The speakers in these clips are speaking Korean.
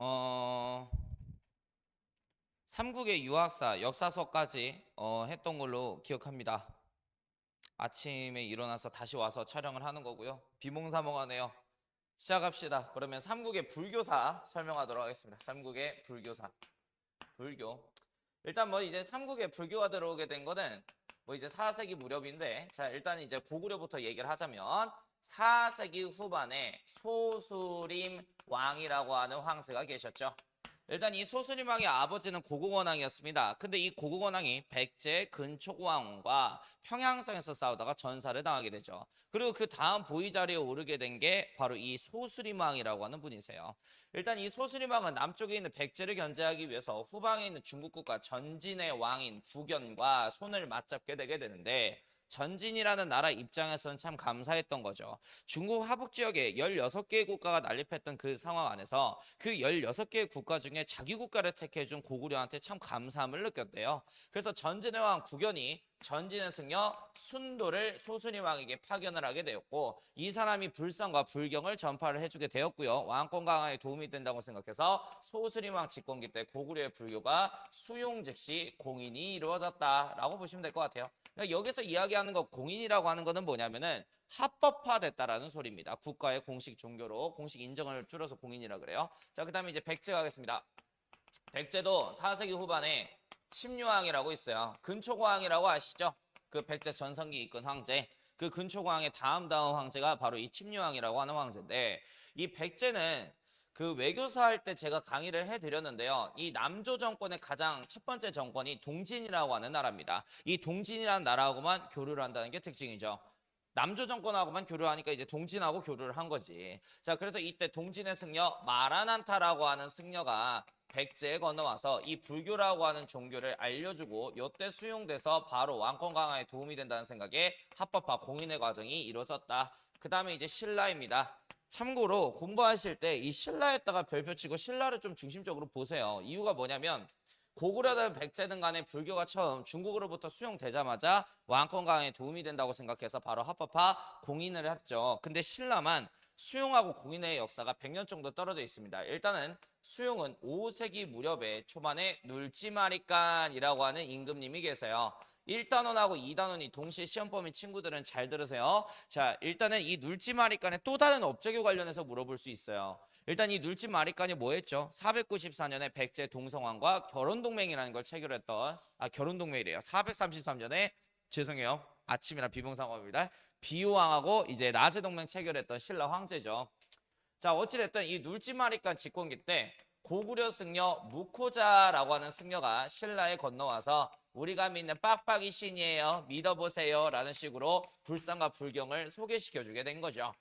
어, 삼국의 유학사 역사 수업까지 했던 걸로 기억합니다. 아침에 일어나서 다시 와서 촬영을 하는 거고요. 비몽사몽하네요. 시작합시다. 그러면 삼국의 불교사 설명하도록 하겠습니다. 삼국의 불교사. 불교. 일단 뭐 이제 삼국의 불교가 들어오게 된 거는 뭐 이제 4세기 무렵인데, 자 일단 이제 고구려부터 얘기를 하자면 4세기 후반에 소수림 왕이라고 하는 황제가 계셨죠. 일단 이 소수림 왕의 아버지는 고국원왕이었습니다. 근데 이 고국원왕이 백제 근초고왕과 평양성에서 싸우다가 전사를 당하게 되죠. 그리고 그 다음 보위 자리에 오르게 된 게 바로 이 소수림 왕이라고 하는 분이세요. 일단 이 소수림 왕은 남쪽에 있는 백제를 견제하기 위해서 후방에 있는 중국 국가 전진의 왕인 부견과 손을 맞잡게 되게 되는데, 전진이라는 나라 입장에서는 참 감사했던 거죠. 중국 하북 지역에 16개의 국가가 난립했던 그 상황 안에서 그 16개의 국가 중에 자기 국가를 택해준 고구려한테 참 감사함을 느꼈대요. 그래서 전진의 왕 부견이 전진의 승려 순도를 소수림 왕에게 파견을 하게 되었고, 이 사람이 불상과 불경을 전파를 해주게 되었고요. 왕권 강화에 도움이 된다고 생각해서 소수림 왕 집권기 때 고구려의 불교가 수용 즉시 공인이 이루어졌다라고 보시면 될 것 같아요. 그러니까 여기서 이야기하는 거 공인이라고 하는 거는 뭐냐면은 합법화됐다라는 소리입니다. 국가의 공식 종교로 공식 인정을 줄여서 공인이라 그래요. 자, 그다음에 이제 백제 가겠습니다. 백제도 4세기 후반에 침류왕이라고 있어요. 근초고왕이라고 아시죠? 그 백제 전성기 이끈 황제. 그 근초고왕의 다음 황제가 바로 이 침류왕이라고 하는 황제인데, 이 백제는 그 외교사 할 때 제가 강의를 해드렸는데요. 이 남조 정권의 가장 첫 번째 정권이 동진이라고 하는 나라입니다. 이 동진이라는 나라하고만 교류를 한다는 게 특징이죠. 남조 정권하고만 교류를 하니까 이제 동진하고 교류를 한 거지. 자, 그래서 이때 동진의 승려 마라난타라고 하는 승려가 백제에 건너와서 이 불교라고 하는 종교를 알려주고, 이때 수용돼서 바로 왕권 강화에 도움이 된다는 생각에 합법화 공인의 과정이 이루어졌다. 그 다음에 이제 신라입니다. 참고로 공부하실 때 이 신라에다가 별표 치고 신라를 좀 중심적으로 보세요. 이유가 뭐냐면 고구려든 백제든 간에 불교가 처음 중국으로부터 수용되자마자 왕권 강화에 도움이 된다고 생각해서 바로 합법화 공인을 했죠. 근데 신라만 수용하고 공인의 역사가 100년 정도 떨어져 있습니다. 일단은 수용은 5세기 무렵에 초반에 눌지마리간이라고 하는 임금님이 계세요. 1단원하고 2단원이 동시에 시험 범위 친구들은 잘 들으세요. 자, 일단은 이 눌지마리간의 또 다른 업적에 관련해서 물어볼 수 있어요. 일단 이 눌지마리간이 뭐였죠? 494년에 백제 동성왕과 결혼동맹이라는 걸 체결했던, 결혼동맹이래요. 433년에, 죄송해요, 아침이라 비봉사고입니다. 비호왕하고 이제 나제 동맹 체결했던 신라 황제죠. 자, 어찌됐든 이 눌지마리간 집권기 때 고구려 승려 무코자라고 하는 승려가 신라에 건너와서 우리가 믿는 빡빡이 신이에요, 믿어보세요 라는 식으로 불상과 불경을 소개시켜주게 된 거죠.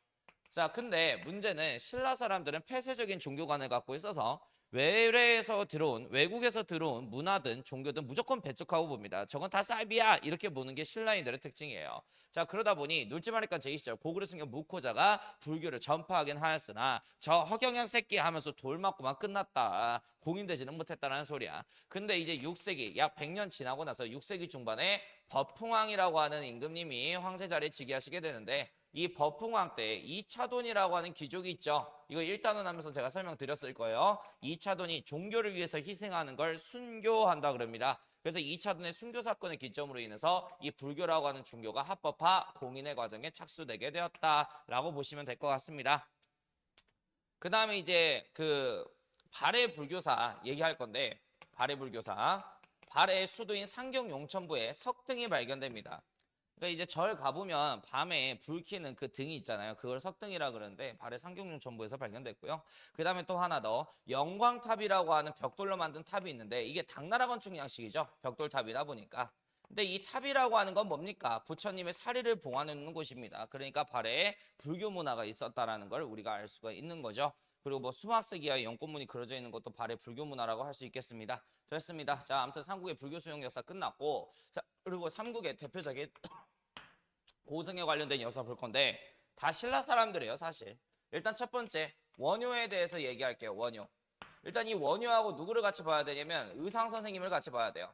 자, 근데 문제는 신라 사람들은 폐쇄적인 종교관을 갖고 있어서 외국에서 들어온 문화든 종교든 무조건 배척하고 봅니다. 저건 다 사이비야 이렇게 보는 게 신라인들의 특징이에요. 자, 그러다 보니 눌지마리간 제2시절 고구려 승려 무코자가 불교를 전파하긴 하였으나 저 허경영 새끼 하면서 돌 맞고만 끝났다, 공인되지는 못했다는 소리야. 근데 이제 6세기 약 100년 지나고 나서 6세기 중반에 버풍왕이라고 하는 임금님이 황제 자리에 즉위하시게 되는데, 이 버풍왕 때 2차돈이라고 하는 귀족이 있죠. 이거 1단원 하면서 제가 설명드렸을 거예요. 2차돈이 종교를 위해서 희생하는 걸 순교한다 그럽니다. 그래서 2차돈의 순교 사건의 기점으로 인해서 이 불교라고 하는 종교가 합법화 공인의 과정에 착수되게 되었다라고 보시면 될 것 같습니다. 그 다음에 이제 그 발해 불교사 얘기할 건데, 발해 불교사, 발해의 수도인 상경 용천부에 석등이 발견됩니다. 그러니까 이제 절 가보면 밤에 불 켜는 그 등이 있잖아요. 그걸 석등이라 그러는데 발해 상경용 전부에서 발견됐고요. 그 다음에 또 하나 더 영광탑이라고 하는 벽돌로 만든 탑이 있는데, 이게 당나라 건축 양식이죠. 벽돌탑이다 보니까. 근데 이 탑이라고 하는 건 뭡니까? 부처님의 사리를 봉하는 곳입니다. 그러니까 발해에 불교 문화가 있었다라는 걸 우리가 알 수가 있는 거죠. 그리고 뭐 수막색 이하의 연꽃문이 그려져 있는 것도 발해 불교 문화라고 할 수 있겠습니다. 됐습니다. 자, 아무튼 삼국의 불교 수용 역사 끝났고, 자, 그리고 삼국의 대표적인 고승에 관련된 역사 볼 건데 다 신라 사람들이에요, 사실. 일단 첫 번째 원효에 대해서 얘기할게요. 원효. 일단 이 원효하고 누구를 같이 봐야 되냐면 의상 선생님을 같이 봐야 돼요.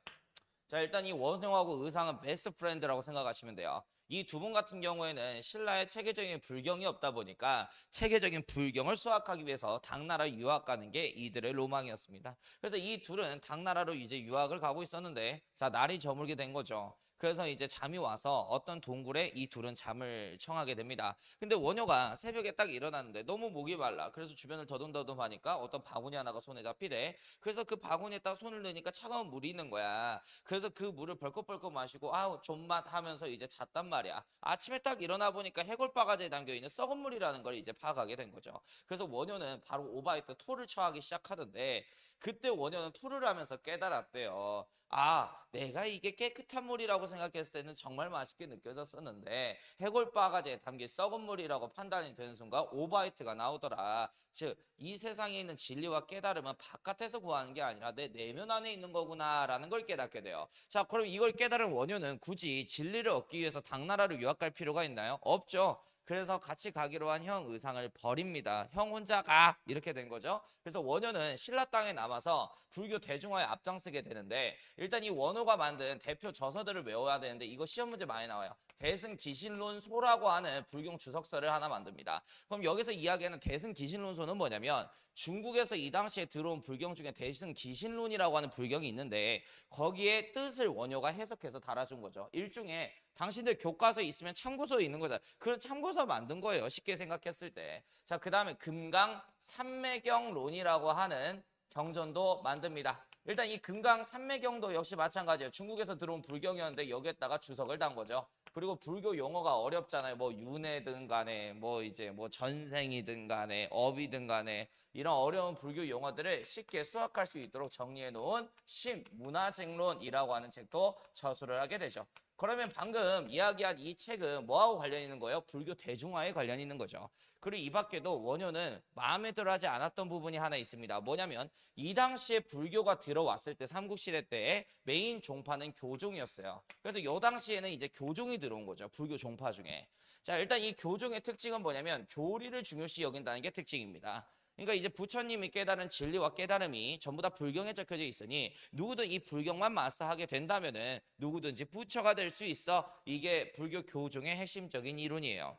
자, 일단 이 원효하고 의상은 베스트 프렌드라고 생각하시면 돼요. 이 두 분 같은 경우에는 신라의 체계적인 불경이 없다 보니까 체계적인 불경을 수확하기 위해서 당나라 유학 가는 게 이들의 로망이었습니다. 그래서 이 둘은 당나라로 이제 유학을 가고 있었는데 자 날이 저물게 된 거죠. 그래서 이제 잠이 와서 어떤 동굴에 이 둘은 잠을 청하게 됩니다. 근데 원효가 새벽에 딱 일어났는데 너무 목이 말라. 그래서 주변을 더듬더듬 하니까 어떤 바구니 하나가 손에 잡히대. 그래서 그 바구니에 딱 손을 넣으니까 차가운 물이 있는 거야. 그래서 그 물을 벌컥벌컥 마시고 아우 존맛 하면서 이제 잤단 말이야. 아침에 딱 일어나 보니까 해골바가지에 담겨 있는 썩은 물이라는 걸 이제 파악하게 된 거죠. 그래서 원효는 바로 오바이트 토를 처하기 시작하던데 그때 원효는 토를 하면서 깨달았대요. 아, 내가 이게 깨끗한 물이라고 생각했을 때는 정말 맛있게 느껴졌었는데 해골바가지에 담긴 썩은 물이라고 판단이 되는 순간 오바이트가 나오더라. 즉, 이 세상에 있는 진리와 깨달음은 바깥에서 구하는 게 아니라 내 내면 안에 있는 거구나라는 걸 깨닫게 돼요. 자, 그럼 이걸 깨달은 원효는 굳이 진리를 얻기 위해서 당나라로 유학 갈 필요가 있나요? 없죠. 그래서 같이 가기로 한 형 의상을 버립니다. 형 혼자 가 이렇게 된 거죠. 그래서 원효는 신라 땅에 남아서 불교 대중화에 앞장서게 되는데 일단 이 원효가 만든 대표 저서들을 외워야 되는데 이거 시험 문제 많이 나와요. 대승기신론소라고 하는 불경 주석서를 하나 만듭니다. 그럼 여기서 이야기하는 대승기신론소는 뭐냐면 중국에서 이 당시에 들어온 불경 중에 대승기신론이라고 하는 불경이 있는데 거기에 뜻을 원효가 해석해서 달아준 거죠. 일종의 당신들 교과서에 있으면 참고서에 있는 거잖아. 그런 참고서 만든 거예요. 쉽게 생각했을 때. 자, 그 다음에 금강 삼매경론이라고 하는 경전도 만듭니다. 일단 이 금강 삼매경도 역시 마찬가지예요. 중국에서 들어온 불경이었는데 여기에다가 주석을 단 거죠. 그리고 불교 용어가 어렵잖아요. 뭐 윤회든 간에 뭐 이제 뭐 전생이든 간에 업이든 간에 이런 어려운 불교 용어들을 쉽게 수학할 수 있도록 정리해 놓은 신문화쟁론이라고 하는 책도 저술을 하게 되죠. 그러면 방금 이야기한 이 책은 뭐하고 관련 있는 거예요? 불교 대중화에 관련 있는 거죠. 그리고 이 밖에도 원효는 마음에 들어하지 않았던 부분이 하나 있습니다. 뭐냐면 이 당시에 불교가 들어왔을 때 삼국시대 때의 메인 종파는 교종이었어요. 그래서 이 당시에는 이제 교종이 들어온 거죠. 불교 종파 중에. 자, 일단 이 교종의 특징은 뭐냐면 교리를 중요시 여긴다는 게 특징입니다. 그러니까 이제 부처님이 깨달은 진리와 깨달음이 전부 다 불경에 적혀져 있으니 누구든 이 불경만 마스터하게 된다면은 누구든지 부처가 될 수 있어. 이게 불교 교종의 핵심적인 이론이에요.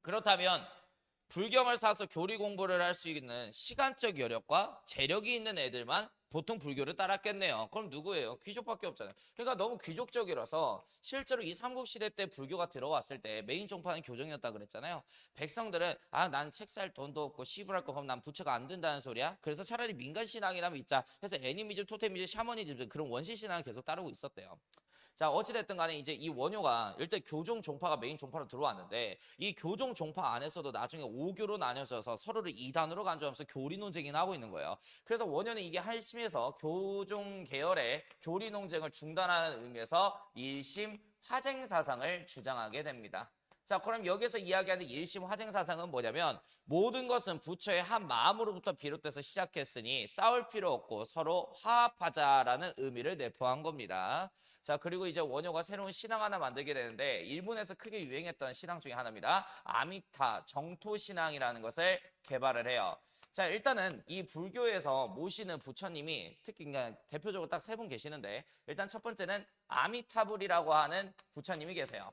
그렇다면 불경을 사서 교리 공부를 할 수 있는 시간적 여력과 재력이 있는 애들만 보통 불교를 따랐겠네요. 그럼 누구예요? 귀족밖에 없잖아요. 그러니까 너무 귀족적이라서 실제로 이 삼국시대 때 불교가 들어왔을 때 메인 종파는 교정이었다 그랬잖아요. 백성들은 아, 난 책 살 돈도 없고 시부할 거 그럼 난 부처가 안 된다는 소리야? 그래서 차라리 민간 신앙이나 믿자. 그래서 애니미즘, 토테미즘, 샤머니즘 그런 원시 신앙을 계속 따르고 있었대요. 자, 어찌됐든 간에 이제 이 원효가 일단 교종 종파가 메인 종파로 들어왔는데 이 교종 종파 안에서도 나중에 5교로 나뉘어져서 서로를 2단으로 간주하면서 교리 논쟁이 나고 있는 거예요. 그래서 원효는 이게 한심해서 교종 계열의 교리 논쟁을 중단하는 의미에서 일심 화쟁 사상을 주장하게 됩니다. 자, 그럼 여기서 이야기하는 일심 화쟁 사상은 뭐냐면 모든 것은 부처의 한 마음으로부터 비롯돼서 시작했으니 싸울 필요 없고 서로 화합하자라는 의미를 내포한 겁니다. 자, 그리고 이제 원효가 새로운 신앙 하나 만들게 되는데 일본에서 크게 유행했던 신앙 중에 하나입니다. 아미타 정토 신앙이라는 것을 개발을 해요. 자, 일단은 이 불교에서 모시는 부처님이 특히 그냥 대표적으로 딱 세 분 계시는데 일단 첫 번째는 아미타불이라고 하는 부처님이 계세요.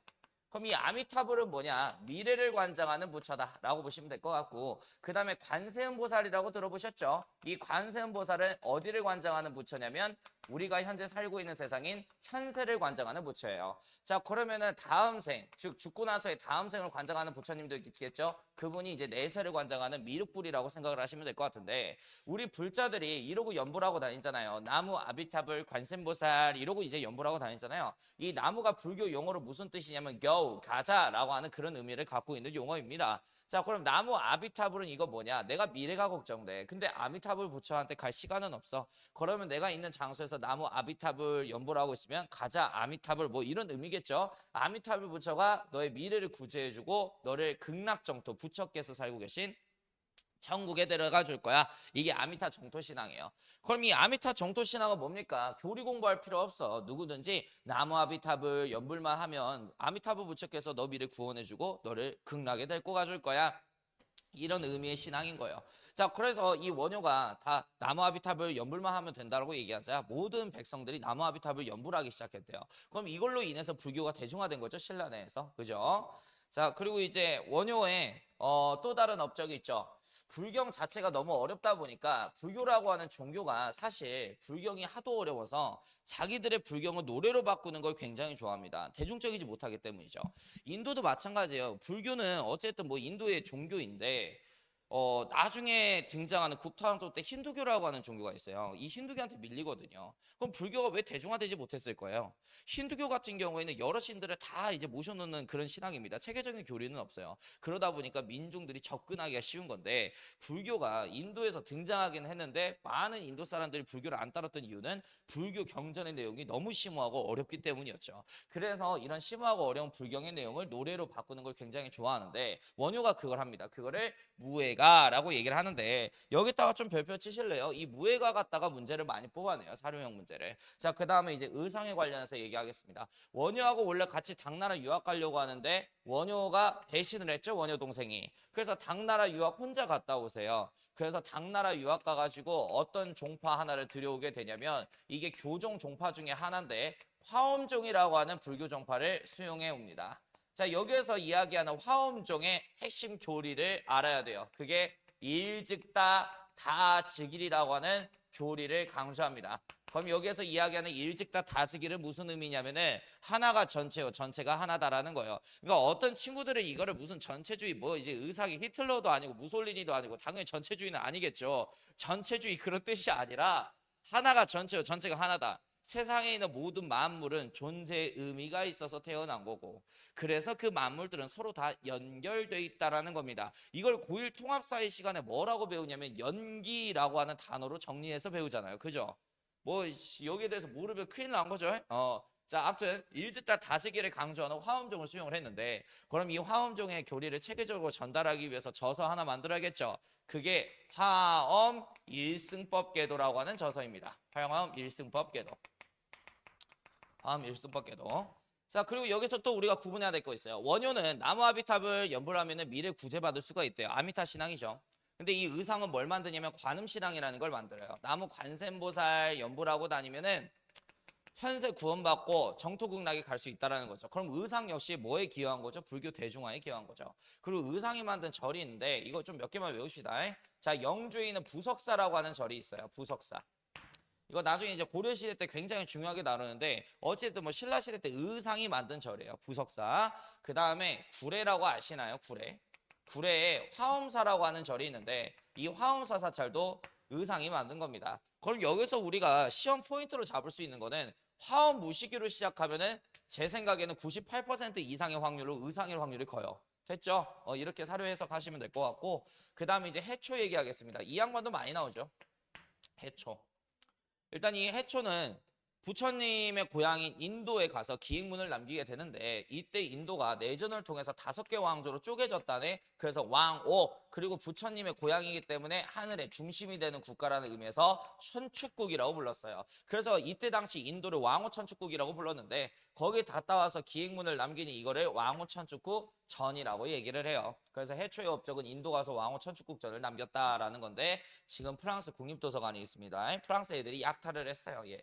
그럼 이 아미타불은 뭐냐? 미래를 관장하는 부처다라고 보시면 될 것 같고 그 다음에 관세음보살이라고 들어보셨죠? 이 관세음보살은 어디를 관장하는 부처냐면 우리가 현재 살고 있는 세상인 현세를 관장하는 부처예요. 자, 그러면은 다음 생, 즉 죽고 나서의 다음 생을 관장하는 부처님도 있겠죠? 그분이 이제 내세를 관장하는 미륵불이라고 생각을 하시면 될 것 같은데 우리 불자들이 이러고 연불하고 다니잖아요. 나무 아비타불 관세음보살 이러고 이제 연불하고 다니잖아요. 이 나무가 불교 용어로 무슨 뜻이냐면 go, 가자라고 하는 그런 의미를 갖고 있는 용어입니다. 자, 그럼 나무 아미타불은 이거 뭐냐? 내가 미래가 걱정돼. 근데 아미타불 부처한테 갈 시간은 없어. 그러면 내가 있는 장소에서 나무 아미타불 연보를 하고 있으면 가자 아미타불 뭐 이런 의미겠죠. 아미타불 부처가 너의 미래를 구제해주고 너를 극락정토 부처께서 살고 계신 천국에 데려가 줄 거야. 이게 아미타 정토 신앙이에요. 그럼 이 아미타 정토 신앙은 뭡니까? 교리 공부할 필요 없어. 누구든지 나무 아미타불 연불만 하면 아미타불 부처께서 너 미래 구원해주고 너를 극락에 데리고 가줄 거야. 이런 의미의 신앙인 거예요. 자, 그래서 이 원효가 다 나무 아비탑을 연불만 하면 된다고 얘기하자 모든 백성들이 나무 아비탑을 연불하기 시작했대요. 그럼 이걸로 인해서 불교가 대중화된 거죠, 신라 내에서. 그죠? 자, 그리고 이제 원효의 또 다른 업적이 있죠. 불경 자체가 너무 어렵다 보니까 불교라고 하는 종교가 사실 불경이 하도 어려워서 자기들의 불경을 노래로 바꾸는 걸 굉장히 좋아합니다. 대중적이지 못하기 때문이죠. 인도도 마찬가지예요. 불교는 어쨌든 뭐 인도의 종교인데 나중에 등장하는 굽타왕조 때 힌두교라고 하는 종교가 있어요. 이 힌두교한테 밀리거든요. 그럼 불교가 왜 대중화되지 못했을 거예요? 힌두교 같은 경우에는 여러 신들을 다 이제 모셔놓는 그런 신앙입니다. 체계적인 교리는 없어요. 그러다 보니까 민중들이 접근하기가 쉬운 건데 불교가 인도에서 등장하긴 했는데 많은 인도 사람들이 불교를 안 따랐던 이유는 불교 경전의 내용이 너무 심오하고 어렵기 때문이었죠. 그래서 이런 심오하고 어려운 불경의 내용을 노래로 바꾸는 걸 굉장히 좋아하는데 원효가 그걸 합니다. 그거를 무예가라고 얘기를 하는데 여기다가 좀 별표 치실래요? 이 무예가 갖다가 문제를 많이 뽑아내요. 사료형 문제를. 자, 그 다음에 이제 의상에 관련해서 얘기하겠습니다. 원효하고 원래 같이 당나라 유학 가려고 하는데 원효가 배신을 했죠. 원효 동생이. 그래서 당나라 유학 혼자 갔다 오세요. 그래서 당나라 유학 가가지고 어떤 종파 하나를 들여오게 되냐면 이게 교종 종파 중에 하나인데 화엄종이라고 하는 불교 종파를 수용해 옵니다. 자, 여기에서 이야기하는 화엄종의 핵심 교리를 알아야 돼요. 그게 일즉다 다즉일이라고 하는 교리를 강조합니다. 그럼 여기에서 이야기하는 일즉다 다즉일은 무슨 의미냐면은 하나가 전체요, 전체가 하나다라는 거예요. 그러니까 어떤 친구들은 이거를 무슨 전체주의 뭐 이제 의상이 히틀러도 아니고 무솔리니도 아니고 당연히 전체주의는 아니겠죠. 전체주의 그런 뜻이 아니라 하나가 전체요, 전체가 하나다. 세상에 있는 모든 만물은 존재의 의미가 있어서 태어난 거고 그래서 그 만물들은 서로 다 연결돼 있다라는 겁니다. 이걸 고1 통합사회 시간에 뭐라고 배우냐면 연기라고 하는 단어로 정리해서 배우잖아요. 그죠? 뭐 여기에 대해서 모르면 큰일 난 거죠. 자, 아무튼 일즉다 다즉일을 강조하는 화엄종을 수용을 했는데 그럼 이 화엄종의 교리를 체계적으로 전달하기 위해서 저서 하나 만들어야겠죠. 그게 화엄 일승법궤도라고 하는 저서입니다. 화엄 일승법궤도. 화엄 일승법궤도. 자, 그리고 여기서 또 우리가 구분해야 될 거 있어요. 원효는 나무 아비탑을 연불하면 미래 구제받을 수가 있대요. 아미타 신앙이죠. 근데 이 의상은 뭘 만드냐면 관음신앙이라는 걸 만들어요. 나무 관세음보살 연불하고 다니면은 현세 구원받고 정토극락에 갈 수 있다는 거죠. 그럼 의상 역시 뭐에 기여한 거죠? 불교 대중화에 기여한 거죠. 그리고 의상이 만든 절이 있는데 이거 좀 몇 개만 외웁시다. 자, 영주에 있는 부석사라고 하는 절이 있어요. 부석사. 이거 나중에 이제 고려시대 때 굉장히 중요하게 다루는데 어쨌든 뭐 신라시대 때 의상이 만든 절이에요. 부석사. 그 다음에 구례라고 아시나요? 구례. 구례에 화엄사라고 하는 절이 있는데 이 화엄사 사찰도 의상이 만든 겁니다. 그럼 여기서 우리가 시험 포인트로 잡을 수 있는 거는 화엄 무시기로 시작하면은 제 생각에는 98% 이상의 확률로 의상일 확률이 커요. 됐죠? 이렇게 사료 해석하시면 될 것 같고 그 다음에 이제 해초 얘기하겠습니다. 이 양반도 많이 나오죠. 해초. 일단 이 해초는 부처님의 고향인 인도에 가서 기행문을 남기게 되는데 이때 인도가 내전을 통해서 5개 왕조로 쪼개졌다네. 그래서 왕오 그리고 부처님의 고향이기 때문에 하늘의 중심이 되는 국가라는 의미에서 천축국이라고 불렀어요. 그래서 이때 당시 인도를 왕오 천축국이라고 불렀는데 거기에 갔다 와서 기행문을 남기니 이거를 왕오 천축국 전이라고 얘기를 해요. 그래서 해초의 업적은 인도 가서 왕오 천축국 전을 남겼다라는 건데 지금 프랑스 국립도서관에 있습니다. 프랑스 애들이 약탈을 했어요. 예.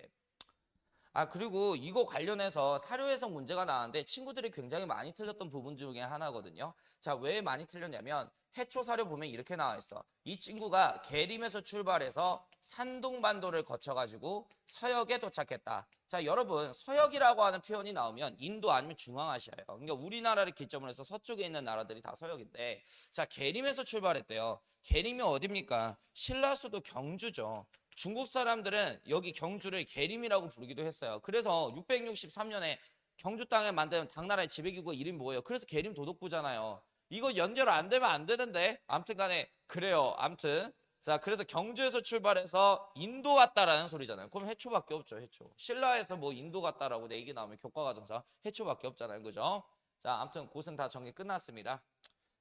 그리고 이거 관련해서 사료 해석 문제가 나왔는데 친구들이 굉장히 많이 틀렸던 부분 중에 하나거든요. 자, 왜 많이 틀렸냐면 해초 사료 보면 이렇게 나와 있어. 이 친구가 계림에서 출발해서 산둥반도를 거쳐가지고 서역에 도착했다. 자, 여러분 서역이라고 하는 표현이 나오면 인도 아니면 중앙아시아예요. 그러니까 우리나라를 기점으로 해서 서쪽에 있는 나라들이 다 서역인데 자, 계림에서 출발했대요. 계림이 어딥니까? 신라 수도 경주죠. 중국 사람들은 여기 경주를 계림이라고 부르기도 했어요. 그래서 663년에 경주 땅에 만든 당나라의 지배기구가 이름이 뭐예요? 그래서 계림 도독부잖아요. 이거 연결 안 되면 안 되는데. 아무튼 간에 그래요. 아무튼 자, 그래서 경주에서 출발해서 인도 갔다라는 소리잖아요. 그럼 해초밖에 없죠. 해초. 신라에서 뭐 인도 갔다라고 내 얘기 나오면 교과과정상 해초밖에 없잖아요. 그죠? 자, 아무튼 고생 다 정리 끝났습니다.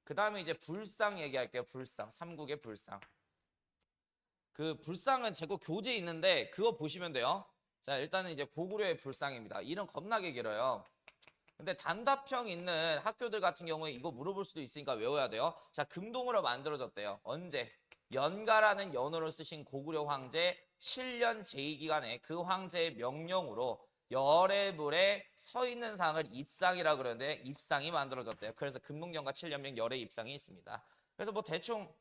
그 다음에 이제 불상 얘기할게요. 불상. 삼국의 불상. 그 불상은 제국 교재에 있는데 그거 보시면 돼요. 자, 일단은 이제 고구려의 불상입니다. 이름 겁나게 길어요. 근데 단답형 있는 학교들 같은 경우에 이거 물어볼 수도 있으니까 외워야 돼요. 자, 금동으로 만들어졌대요. 언제? 연가라는 연호를 쓰신 고구려 황제 7년 제2기간에 그 황제의 명령으로 열애불에 서 있는 상을 입상이라 그러는데 입상이 만들어졌대요. 그래서 금동연가 7년명 열애 입상이 있습니다. 그래서 뭐 대충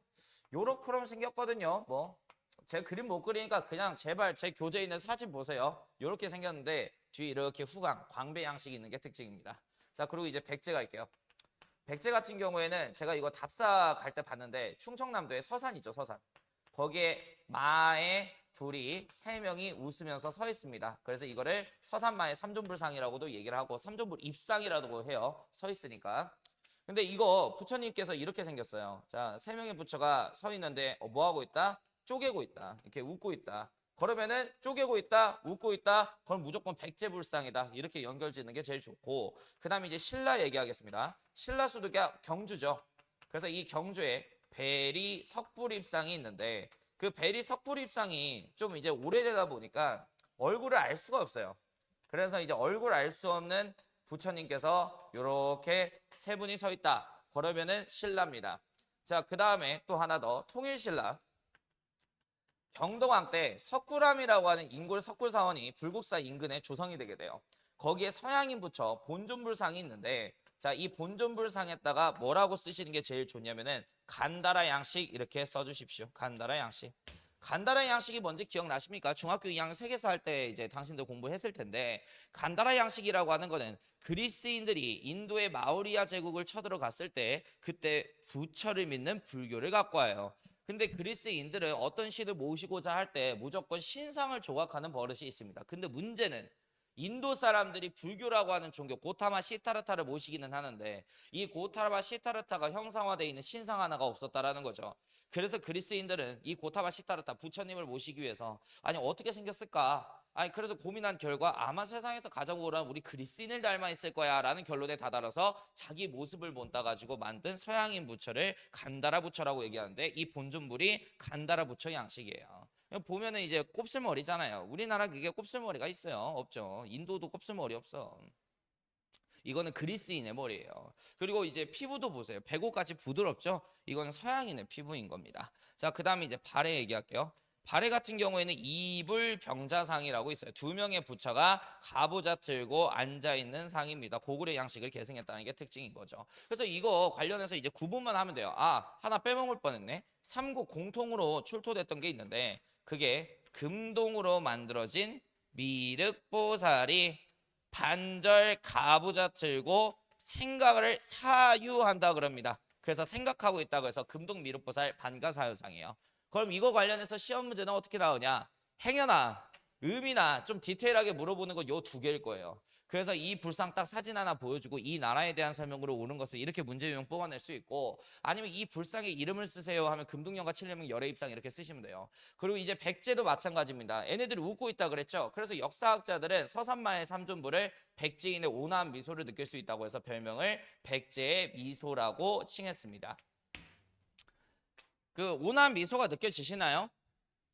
요렇게럼 생겼거든요. 뭐 제 그림 못 그리니까 그냥 제발 제 교재에 있는 사진 보세요. 요렇게 생겼는데 뒤에 이렇게 후광, 광배 양식이 있는 게 특징입니다. 자, 그리고 이제 백제 갈게요. 백제 같은 경우에는 제가 이거 답사 갈 때 봤는데 충청남도에 서산 있죠, 서산. 거기에 마의 불이 세 명이 웃으면서 서 있습니다. 그래서 이거를 서산마의 삼존불상이라고도 얘기를 하고 삼존불 입상이라고 해요. 서 있으니까. 근데 이거 부처님께서 이렇게 생겼어요. 자, 세 명의 부처가 서 있는데 뭐 하고 있다? 쪼개고 있다. 이렇게 웃고 있다. 그러면은 쪼개고 있다, 웃고 있다. 그럼 무조건 백제불상이다. 이렇게 연결짓는 게 제일 좋고, 그다음에 이제 신라 얘기하겠습니다. 신라 수도가 경주죠. 그래서 이 경주에 베리 석불입상이 있는데 그 베리 석불입상이 좀 이제 오래되다 보니까 얼굴을 알 수가 없어요. 그래서 이제 얼굴 알 수 없는 부처님께서 이렇게 세 분이 서 있다. 그러면은 신라입니다. 자, 그 다음에 또 하나 더 통일신라. 경동왕 때 석굴암이라고 하는 인골 석굴사원이 불국사 인근에 조성이 되게 돼요. 거기에 서양인 부처 본존불상이 있는데 자, 이 본존불상에다가 뭐라고 쓰시는 게 제일 좋냐면은 간다라 양식 이렇게 써주십시오. 간다라 양식. 간다라 양식이 뭔지 기억나십니까? 중학교 2학년 세계사 할 때 이제 당신들 공부했을 텐데 간다라 양식이라고 하는 거는 그리스인들이 인도의 마우리아 제국을 쳐들어갔을 때 그때 부처를 믿는 불교를 갖고 와요. 근데 그리스인들은 어떤 신을 모시고자 할 때 무조건 신상을 조각하는 버릇이 있습니다. 근데 문제는 인도 사람들이 불교라고 하는 종교 고타마 시타르타를 모시기는 하는데 이 고타마 시타르타가 형상화되어 있는 신상 하나가 없었다라는 거죠. 그래서 그리스인들은 이 고타마 시타르타 부처님을 모시기 위해서 아니 어떻게 생겼을까? 아니 그래서 고민한 결과 아마 세상에서 가장 우월한 우리 그리스인을 닮아 있을 거야 라는 결론에 다다라서 자기 모습을 본따 가지고 만든 서양인 부처를 간다라 부처라고 얘기하는데 이 본존불이 간다라 부처 양식이에요. 보면은 이제 곱슬머리잖아요. 우리나라 그게 곱슬머리가 있어요? 없죠. 인도도 곱슬머리 없어. 이거는 그리스인의 머리예요. 그리고 이제 피부도 보세요. 배고같이 부드럽죠? 이거는 서양인의 피부인 겁니다. 자, 그 다음에 이제 발에 얘기할게요. 발해 같은 경우에는 이불병자상이라고 있어요. 두 명의 부처가 가부좌 들고 앉아있는 상입니다. 고구려 양식을 계승했다는 게 특징인 거죠. 그래서 이거 관련해서 이제 구분만 하면 돼요. 아, 하나 빼먹을 뻔했네. 삼국 공통으로 출토됐던 게 있는데 그게 금동으로 만들어진 미륵보살이 반절 가부좌 들고 생각을 사유한다 그럽니다. 그래서 생각하고 있다고 해서 금동미륵보살 반가사유상이에요. 그럼 이거 관련해서 시험 문제는 어떻게 나오냐? 행여나 음이나 좀 디테일하게 물어보는 거 요 두 개일 거예요. 그래서 이 불상 딱 사진 하나 보여주고 이 나라에 대한 설명으로 오는 것을 이렇게 문제 유형 뽑아낼 수 있고 아니면 이 불상의 이름을 쓰세요 하면 금동연가 7년명 열애입상 이렇게 쓰시면 돼요. 그리고 이제 백제도 마찬가지입니다. 얘네들이 웃고 있다 그랬죠. 그래서 역사학자들은 서산마의 삼존부를 백제인의 온화한 미소를 느낄 수 있다고 해서 별명을 백제의 미소라고 칭했습니다. 그 온화한 미소가 느껴지시나요?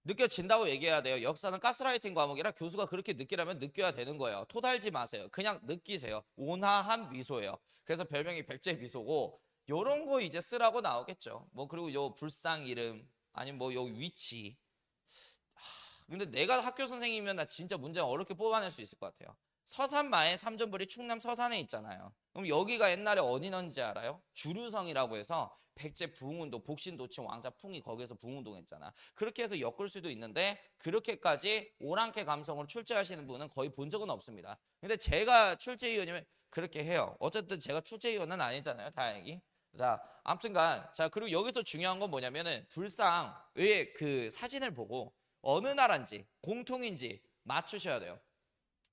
느껴진다고 얘기해야 돼요. 역사는 가스라이팅 과목이라 교수가 그렇게 느끼라면 느껴야 되는 거예요. 토달지 마세요. 그냥 느끼세요. 온화한 미소예요. 그래서 별명이 백제 미소고 요런 거 이제 쓰라고 나오겠죠. 뭐 그리고 요 불상 이름 아니면 뭐 요 위치. 근데 내가 학교 선생님이면 나 진짜 문제 어렵게 뽑아낼 수 있을 것 같아요. 서산마의 삼전불이 충남 서산에 있잖아요. 그럼 여기가 옛날에 어디 넌지 알아요? 주류성이라고 해서 백제 부흥운동, 복신도친 왕자 풍이 거기에서 부흥운동 했잖아. 그렇게 해서 엮을 수도 있는데 그렇게까지 오랑캐 감성으로 출제하시는 분은 거의 본 적은 없습니다. 근데 제가 출제위원이면 그렇게 해요. 어쨌든 제가 출제위원은 아니잖아요. 다행히. 자, 아무튼간 자 그리고 여기서 중요한 건 뭐냐면은 불상의 그 사진을 보고 어느 나라인지 공통인지 맞추셔야 돼요.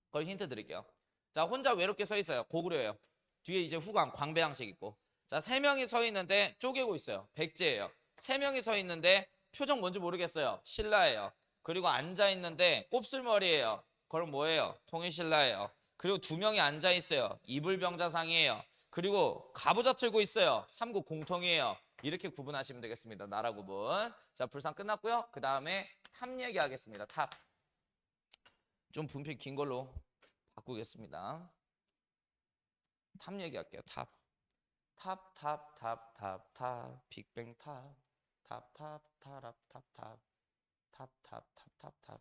그걸 힌트 드릴게요. 자, 혼자 외롭게 서 있어요. 고구려예요. 뒤에 이제 후광, 광배양식 있고. 자, 세 명이 서 있는데 쪼개고 있어요. 백제예요. 세 명이 서 있는데 표정 뭔지 모르겠어요. 신라예요. 그리고 앉아 있는데 곱슬머리예요. 그럼 뭐예요? 통일신라예요. 그리고 두 명이 앉아 있어요. 이불병자상이에요. 그리고 가부좌 틀고 있어요. 삼국 공통이에요. 이렇게 구분하시면 되겠습니다. 나라 구분. 자, 불상 끝났고요. 그 다음에 탑 얘기하겠습니다. 탑. 좀 분필 긴 걸로 바꾸겠습니다. 탑 얘기할게요. 탑. 탑, 탑, 탑, 탑, 탑, 빅뱅 탑, 탑, 탑, 타랍, 탑, 탑, 탑, 탑, 탑, 탑, 탑.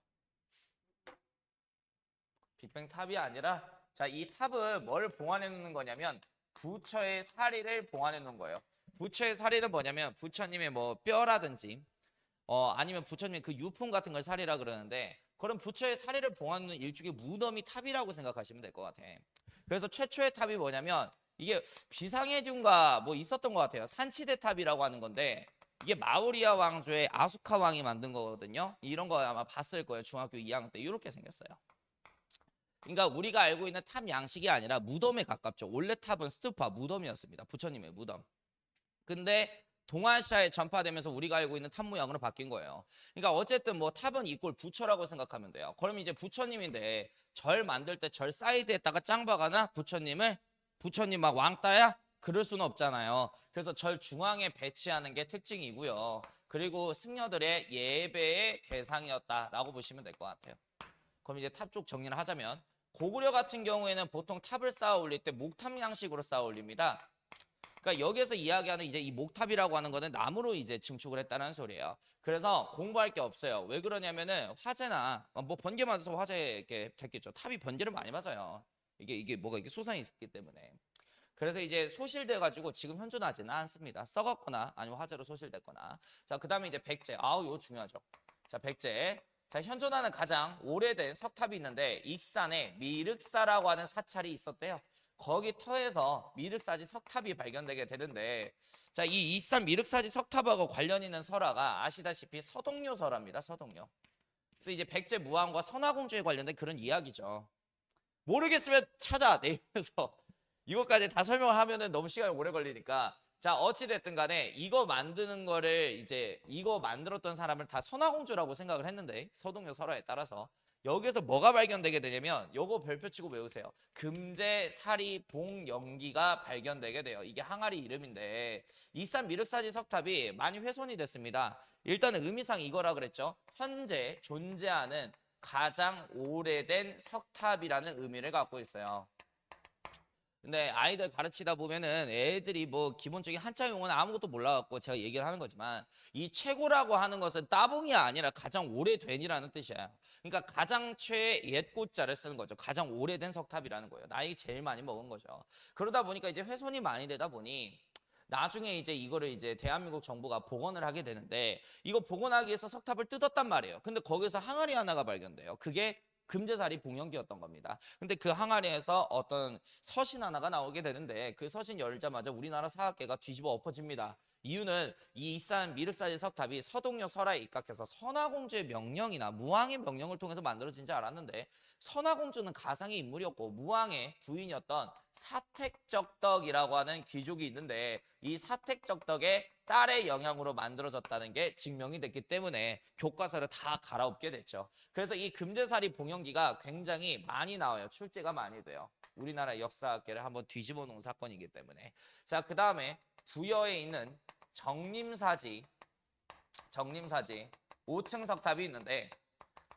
빅뱅 탑이 아니라 자, 이 탑은 뭘 봉안해 놓는 거냐면 부처의 사리를 봉안해 놓은 거예요. 부처의 사리는 뭐냐면 부처님의 뭐 뼈라든지 아니면 부처님의 그 유품 같은 걸 사리라 그러는데 그런 부처의 사리를 봉하는 일종의 무덤이 탑이라고 생각하시면 될 것 같아. 그래서 최초의 탑이 뭐냐면 이게 비상해중가 뭐 있었던 것 같아요. 산치대 탑이라고 하는 건데 이게 마우리아 왕조의 아수카 왕이 만든 거거든요. 이런 거 아마 봤을 거예요. 중학교 2학년 때 이렇게 생겼어요. 그러니까 우리가 알고 있는 탑 양식이 아니라 무덤에 가깝죠. 원래 탑은 스투파 무덤이었습니다. 부처님의 무덤. 근데 동아시아에 전파되면서 우리가 알고 있는 탑 모양으로 바뀐 거예요. 그러니까 어쨌든 뭐 탑은 이꼴 부처라고 생각하면 돼요. 그럼 이제 부처님인데 절 만들 때 절 사이드에다가 짱 박아나 부처님 막 왕따야? 그럴 수는 없잖아요. 그래서 절 중앙에 배치하는 게 특징이고요. 그리고 승려들의 예배의 대상이었다라고 보시면 될 것 같아요. 그럼 이제 탑 쪽 정리를 하자면 고구려 같은 경우에는 보통 탑을 쌓아 올릴 때 목탑 양식으로 쌓아 올립니다. 그러니까 여기서 이야기하는 이제 이 목탑이라고 하는 거는 나무로 이제 증축을 했다는 소리예요. 그래서 공부할 게 없어요. 왜 그러냐면은 화재나 뭐 번개 맞아서 화재 이렇게 됐겠죠. 탑이 번개를 많이 맞아요. 이게 뭐가 이게 소상이 있기 때문에. 그래서 이제 소실돼 가지고 지금 현존하지는 않습니다. 썩었거나 아니면 화재로 소실됐거나. 자, 그다음에 이제 백제. 아우, 이거 중요하죠. 자, 백제. 자, 현존하는 가장 오래된 석탑이 있는데 익산에 미륵사라고 하는 사찰이 있었대요. 거기 터에서 미륵사지 석탑이 발견되게 되는데 자, 이 익산 미륵사지 석탑하고 관련 있는 설화가 아시다시피 서동료 설화입니다. 서동료. 그래서 이제 백제 무왕과 선화공주에 관련된 그런 이야기죠. 모르겠으면 찾아 내면서 이것까지 다 설명을 하면은 너무 시간이 오래 걸리니까 자, 어찌됐든 간에 이거 만드는 거를 이제 이거 만들었던 사람을 다 선화공주라고 생각을 했는데 서동료 설화에 따라서 여기서 뭐가 발견되게 되냐면 요거 별표치고 외우세요. 금제, 사리, 봉, 연기가 발견되게 돼요. 이게 항아리 이름인데 이산 미륵사지 석탑이 많이 훼손이 됐습니다. 일단은 의미상 이거라 그랬죠. 현재 존재하는 가장 오래된 석탑이라는 의미를 갖고 있어요. 근데 아이들 가르치다 보면은 애들이 뭐 기본적인 한자 용어는 아무것도 몰라갖고 제가 얘기를 하는 거지만 이 최고라고 하는 것은 따봉이 아니라 가장 오래된이라는 뜻이야. 그러니까 가장 최옛 고자를 쓰는 거죠. 가장 오래된 석탑이라는 거예요. 나이 제일 많이 먹은 거죠. 그러다 보니까 이제 훼손이 많이 되다 보니 나중에 이제 이거를 이제 대한민국 정부가 복원을 하게 되는데 이거 복원하기 위해서 석탑을 뜯었단 말이에요. 근데 거기서 항아리 하나가 발견돼요. 그게 금제사리 봉영기였던 겁니다. 근데 그 항아리에서 어떤 서신 하나가 나오게 되는데 그 서신 열자마자 우리나라 사학계가 뒤집어 엎어집니다. 이유는 이 이산 미륵사지 석탑이 서동료 설화에 입각해서 선화공주의 명령이나 무왕의 명령을 통해서 만들어진 줄 알았는데 선화공주는 가상의 인물이었고 무왕의 부인이었던 사택적덕이라고 하는 귀족이 있는데 이 사택적덕의 딸의 영향으로 만들어졌다는 게 증명이 됐기 때문에 교과서를 다 갈아엎게 됐죠. 그래서 이 금제사리 봉영기가 굉장히 많이 나와요. 출제가 많이 돼요. 우리나라 역사학계를 한번 뒤집어 놓은 사건이기 때문에. 자, 그 다음에 부여에 있는 정림사지 5층 석탑이 있는데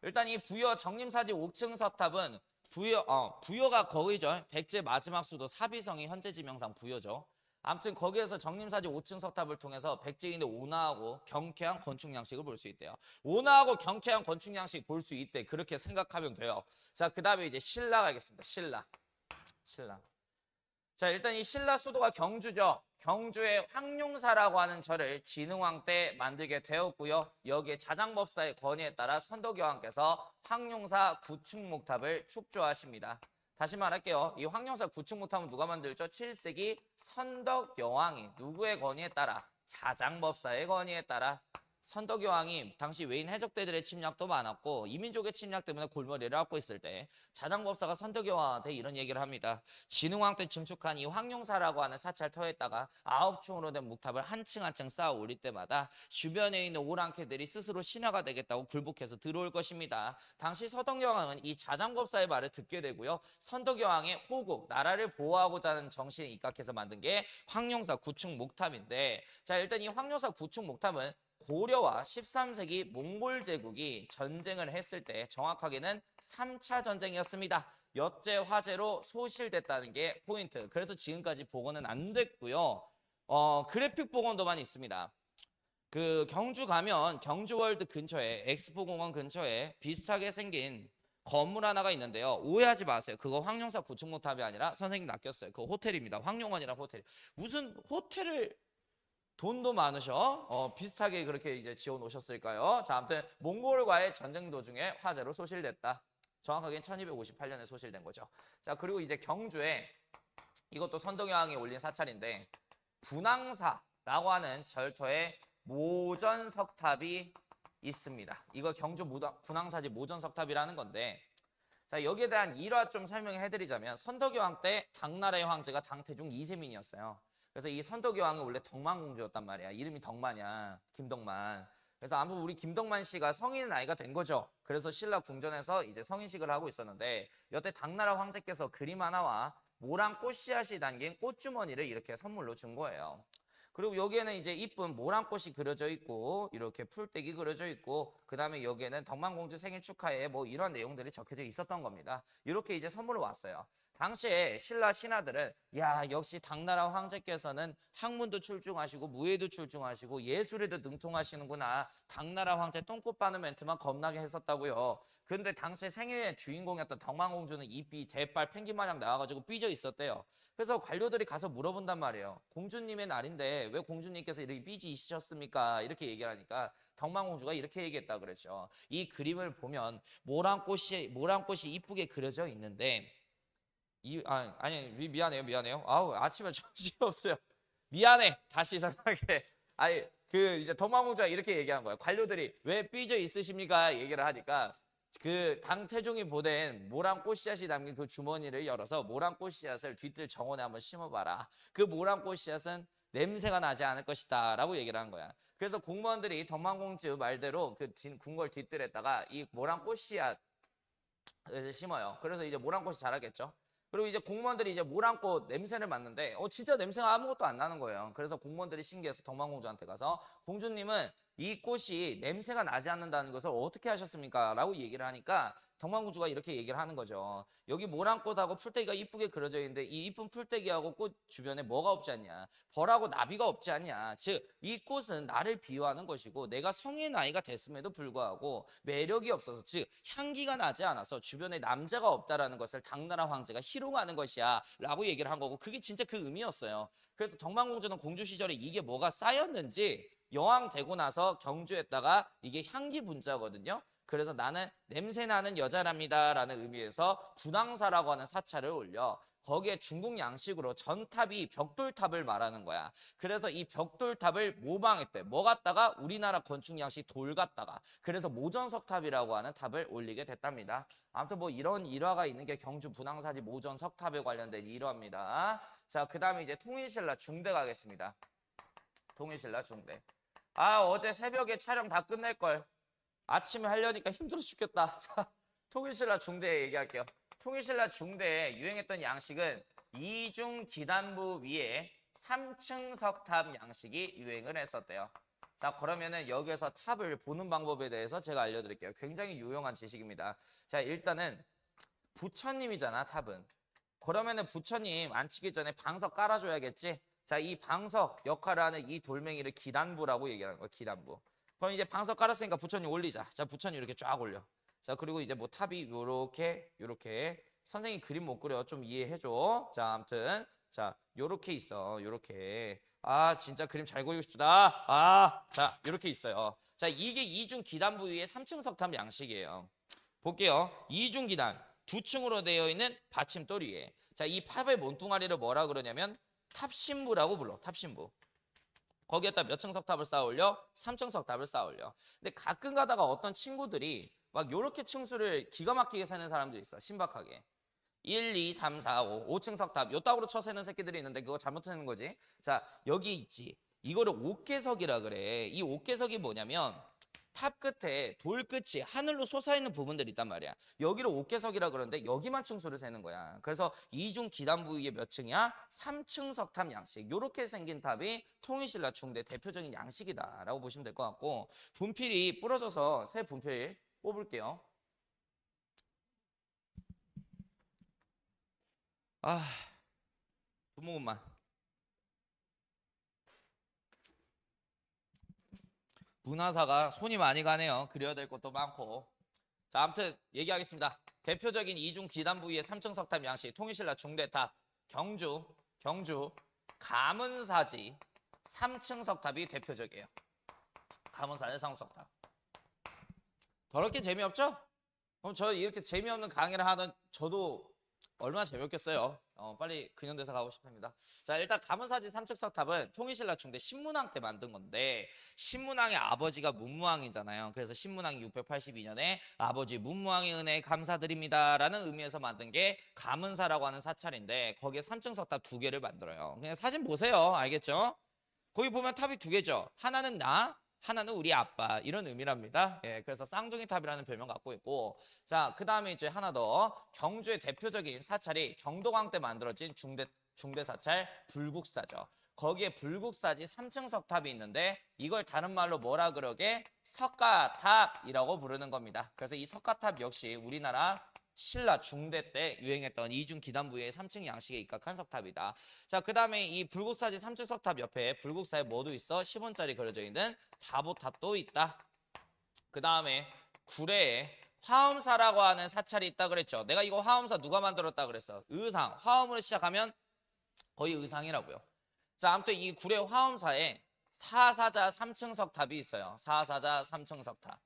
일단 이 부여 정림사지 5층 석탑은 부여가 거기죠. 백제 마지막 수도 사비성이 현재 지명상 부여죠. 아무튼 거기에서 정림사지 5층 석탑을 통해서 백제인의 온화하고 경쾌한 건축 양식을 볼 수 있대요. 온화하고 경쾌한 건축 양식 볼 수 있대. 그렇게 생각하면 돼요. 자, 그 다음에 이제 신라 가겠습니다. 신라. 자, 일단 이 신라 수도가 경주죠. 경주의 황룡사라고 하는 절을 진흥왕 때 만들게 되었고요. 여기에 자장법사의 건의에 따라 선덕여왕께서 황룡사 구층목탑을 축조하십니다. 다시 말할게요. 이 황룡사 구층목탑은 누가 만들죠? 7세기 선덕여왕이 누구의 건의에 따라? 자장법사의 건의에 따라 선덕여왕이 당시 외인 해적대들의 침략도 많았고 이민족의 침략 때문에 골머리를 앓고 있을 때 자장법사가 선덕여왕한테 이런 얘기를 합니다. 진흥왕 때 증축한 이 황룡사라고 하는 사찰터에다가 9층으로 된 목탑을 한 층 한 층 쌓아 올릴 때마다 주변에 있는 오랑캐들이 스스로 신하가 되겠다고 굴복해서 들어올 것입니다. 당시 서덕여왕은 이 자장법사의 말을 듣게 되고요. 선덕여왕의 호국, 나라를 보호하고자 하는 정신에 입각해서 만든 게 황룡사 구층 목탑인데 자, 일단 이 황룡사 구층 목탑은 고려와 13세기 몽골 제국이 전쟁을 했을 때 정확하게는 3차 전쟁이었습니다. 여제 화재로 소실됐다는 게 포인트. 그래서 지금까지 복원은 안 됐고요. 그래픽 복원도만 있습니다. 그 경주 가면 경주월드 근처에 엑스포공원 근처에 비슷하게 생긴 건물 하나가 있는데요. 오해하지 마세요. 그거 황룡사 구층목탑이 아니라 선생님 낚였어요. 그거 호텔입니다. 황룡원이라 호텔. 무슨 호텔을 돈도 많으셔. 비슷하게 그렇게 이제 지어 놓으셨을까요? 자, 아무튼 몽골과의 전쟁 도중에 화재로 소실됐다. 정확하게는 1258년에 소실된 거죠. 자, 그리고 이제 경주에 이것도 선덕여왕이 올린 사찰인데 분황사라고 하는 절터에 모전석탑이 있습니다. 이거 경주 분황사지 모전석탑이라는 건데, 자, 여기에 대한 일화 좀 설명해 드리자면 선덕여왕 때 당나라의 황제가 당태종 이세민이었어요. 그래서 이 선덕여왕이 원래 덕만공주였단 말이야. 이름이 덕만이야. 김덕만. 그래서 아무튼 우리 김덕만 씨가 성인 나이가 된 거죠. 그래서 신라 궁전에서 이제 성인식을 하고 있었는데 여태 당나라 황제께서 그림 하나와 모랑 꽃씨앗이 담긴 꽃주머니를 이렇게 선물로 준 거예요. 그리고 여기에는 이제 이쁜 모란꽃이 그려져 있고 이렇게 풀떼기 그려져 있고 그 다음에 여기에는 덕만공주 생일 축하해 뭐 이런 내용들이 적혀져 있었던 겁니다. 이렇게 이제 선물로 왔어요. 당시에 신라 신하들은 야 역시 당나라 황제께서는 학문도 출중하시고 무예도 출중하시고 예술에도 능통하시는구나. 당나라 황제 똥꼬 빠는 멘트만 겁나게 했었다고요. 근데 당시 생애의 주인공이었던 덕만공주는 입이 대빨 펭귄 마냥 나와가지고 삐져 있었대요. 그래서 관료들이 가서 물어본단 말이에요. 공주님의 날인데 왜 공주님께서 이렇게 삐지셨습니까? 이렇게 얘기를 하니까 덕만공주가 이렇게 얘기했다 그랬죠. 이 그림을 보면 모란꽃이 이쁘게 그려져 있는데 아니 미안해요. 아우 아침에 정신이 없어요. 미안해. 다시 전화할게. 아니 그 이제 덕만공주가 이렇게 얘기한 거예요. 관료들이 왜 삐져 있으십니까? 얘기를 하니까 그 당태종이 보낸 모란꽃 씨앗이 담긴 그 주머니를 열어서 모란꽃 씨앗을 뒤뜰 정원에 한번 심어봐라. 그 모란꽃 씨앗은 냄새가 나지 않을 것이다 라고 얘기를 한 거야. 그래서 공무원들이 덕만공주 말대로 그 궁궐 뒤뜰에다가 이 모란꽃 씨앗을 심어요. 그래서 이제 모란꽃이 자라겠죠. 그리고 이제 공무원들이 이제 모란꽃 냄새를 맡는데 진짜 냄새가 아무것도 안 나는 거예요. 그래서 공무원들이 신기해서 덕만공주한테 가서 공주님은 이 꽃이 냄새가 나지 않는다는 것을 어떻게 하셨습니까? 라고 얘기를 하니까 덕만공주가 이렇게 얘기를 하는 거죠. 여기 모란꽃하고 풀떼기가 이쁘게 그려져 있는데 이 이쁜 풀떼기하고 꽃 주변에 뭐가 없지 않냐? 벌하고 나비가 없지 않냐? 즉 이 꽃은 나를 비유하는 것이고 내가 성인 나이가 됐음에도 불구하고 매력이 없어서 즉 향기가 나지 않아서 주변에 남자가 없다라는 것을 당나라 황제가 희롱하는 것이야 라고 얘기를 한 거고 그게 진짜 그 의미였어요. 그래서 덕만공주는 공주 시절에 이게 뭐가 쌓였는지 여왕 되고 나서 경주했다가 이게 향기 분자거든요. 그래서 나는 냄새나는 여자랍니다 라는 의미에서 분황사라고 하는 사찰을 올려 거기에 중국 양식으로 전탑이 벽돌탑을 말하는 거야. 그래서 이 벽돌탑을 모방했대. 뭐 갖다가 우리나라 건축 양식 돌 갖다가 그래서 모전석탑이라고 하는 탑을 올리게 됐답니다. 아무튼 뭐 이런 일화가 있는 게 경주 분황사지 모전석탑에 관련된 일화입니다. 자, 그 다음에 이제 통일신라 중대 가겠습니다. 통일신라 중대. 어제 새벽에 촬영 다 끝낼걸. 아침에 하려니까 힘들어 죽겠다. 자, 통일신라 중대 얘기할게요. 통일신라 중대에 유행했던 양식은 이중 기단부 위에 3층 석탑 양식이 유행을 했었대요. 자, 그러면은 여기에서 탑을 보는 방법에 대해서 제가 알려드릴게요. 굉장히 유용한 지식입니다. 자, 일단은 부처님이잖아, 탑은. 그러면은 부처님 앉히기 전에 방석 깔아줘야겠지? 자, 이 방석 역할을 하는 이 돌멩이를 기단부라고 얘기하는 거야, 기단부. 그럼 이제 방석 깔았으니까 부처님 올리자. 자, 부처님 이렇게 쫙 올려. 자, 그리고 이제 뭐 탑이 요렇게 선생님 그림 못 그려. 좀 이해해줘. 자, 아무튼 자, 요렇게 있어. 요렇게. 진짜 그림 잘 그리고 싶다. 자, 요렇게 있어요. 자, 이게 이중 기단부 위에 3층 석탑 양식이에요. 볼게요. 이중 기단. 두 층으로 되어 있는 받침돌 위에. 자, 이 팝의 몸뚱아리를 뭐라 그러냐면 탑신부라고 불러. 탑신부. 거기에다 몇 층 석탑을 쌓아 올려? 3층 석탑을 쌓아 올려. 근데 가끔 가다가 어떤 친구들이 막 요렇게 층수를 기가 막히게 세는 사람들이 있어. 신박하게. 1, 2, 3, 4, 5, 5층 석탑. 요 따구로 쳐 세는 새끼들이 있는데 그거 잘못 세는 거지. 자, 여기 있지. 이거를 옥계석이라 그래. 이 옥계석이 뭐냐면 탑 끝에 돌 끝이 하늘로 솟아있는 부분들이 있단 말이야. 여기를 옥계석이라 그러는데 여기만 층수를 세는 거야. 그래서 이중 기단 부위의 몇 층이야? 3층 석탑 양식. 요렇게 생긴 탑이 통일신라 중대 대표적인 양식이다라고 보시면 될 것 같고 분필이 부러져서 새 분필 뽑을게요. 아, 두 모금만. 문화사가 손이 많이 가네요. 그려야 될 것도 많고. 자, 아무튼 얘기하겠습니다. 대표적인 이중 기단 부위의 3층 석탑 양식, 통일신라 중대탑, 경주, 가문사지 3층 석탑이 대표적이에요. 가문사지 3층 석탑. 더럽게 재미없죠? 그럼 저 이렇게 재미없는 강의를 하던 저도 얼마나 재미없겠어요. 빨리 근현대사 가고 싶습니다. 자, 일단 가문사지 삼척석탑은 통일신라 중대 신문왕 때 만든 건데, 신문왕의 아버지가 문무왕이잖아요. 그래서 신문왕이 682년에 아버지 문무왕의 은혜에 감사드립니다라는 의미에서 만든 게 가문사라고 하는 사찰인데, 거기에 삼층석탑 두 개를 만들어요. 그냥 사진 보세요. 알겠죠? 거기 보면 탑이 두 개죠. 하나는 나, 하나는 우리 아빠, 이런 의미랍니다. 예, 그래서 쌍둥이 탑이라는 별명 갖고 있고, 자, 그 다음에 이제 하나 더, 경주의 대표적인 사찰이 경도광 때 만들어진 중대 사찰 불국사죠. 거기에 불국사지 3층 석탑이 있는데, 이걸 다른 말로 뭐라 그러게? 석가탑이라고 부르는 겁니다. 그래서 이 석가탑 역시 우리나라 신라 중대 때 유행했던 이중 기단 부위의 3층 양식에 입각한 석탑이다. 자, 그 다음에 이 불국사지 3층 석탑 옆에 불국사에 뭐도 있어? 10원짜리 그려져 있는 다보탑도 있다. 그 다음에 구례에 화엄사라고 하는 사찰이 있다 그랬죠. 내가 이거 화엄사 누가 만들었다 그랬어? 의상. 화엄으로 시작하면 거의 의상이라고요. 자, 아무튼 이 구례 화엄사에 사사자 3층 석탑이 있어요. 사사자 3층 석탑.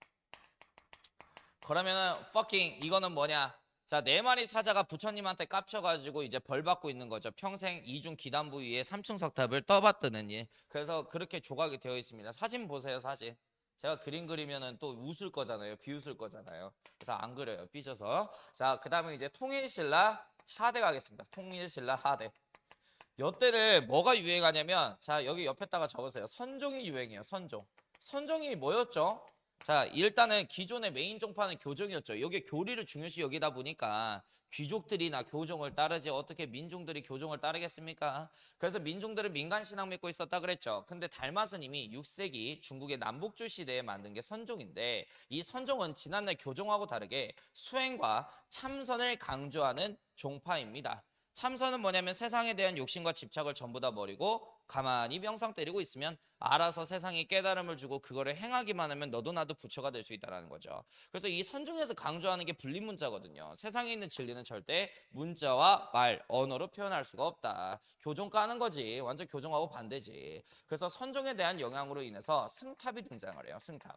그러면은 fucking 이거는 뭐냐? 자, 네 마리 사자가 부처님한테 깝쳐가지고 이제 벌 받고 있는 거죠. 평생 이중 기단 부위에 3층 석탑을 떠받드는 일. 그래서 그렇게 조각이 되어 있습니다. 사진 보세요, 사진. 제가 그림 그리면은 또 웃을 거잖아요. 비웃을 거잖아요. 그래서 안 그려요, 삐져서. 자, 그 다음에 이제 통일신라 하대 가겠습니다. 통일신라 하대. 이때는 뭐가 유행하냐면, 자, 여기 옆에다가 적으세요. 선종이 유행이에요, 선종. 선종이 뭐였죠? 자, 일단은 기존의 메인 종파는 교종이었죠. 이게 교리를 중요시 여기다 보니까 귀족들이나 교종을 따르지 어떻게 민중들이 교종을 따르겠습니까? 그래서 민중들은 민간신앙 믿고 있었다 그랬죠. 근데 달마스는 이미 6세기 중국의 남북주 시대에 만든 게 선종인데, 이 선종은 지난날 교종하고 다르게 수행과 참선을 강조하는 종파입니다. 참선은 뭐냐면 세상에 대한 욕심과 집착을 전부 다 버리고 가만히 명상 때리고 있으면 알아서 세상에 깨달음을 주고 그거를 행하기만 하면 너도 나도 부처가 될 수 있다는 거죠. 그래서 이 선종에서 강조하는 게 분리문자거든요. 세상에 있는 진리는 절대 문자와 말, 언어로 표현할 수가 없다. 교종 까는 거지. 완전 교종하고 반대지. 그래서 선종에 대한 영향으로 인해서 승탑이 등장을 해요. 승탑.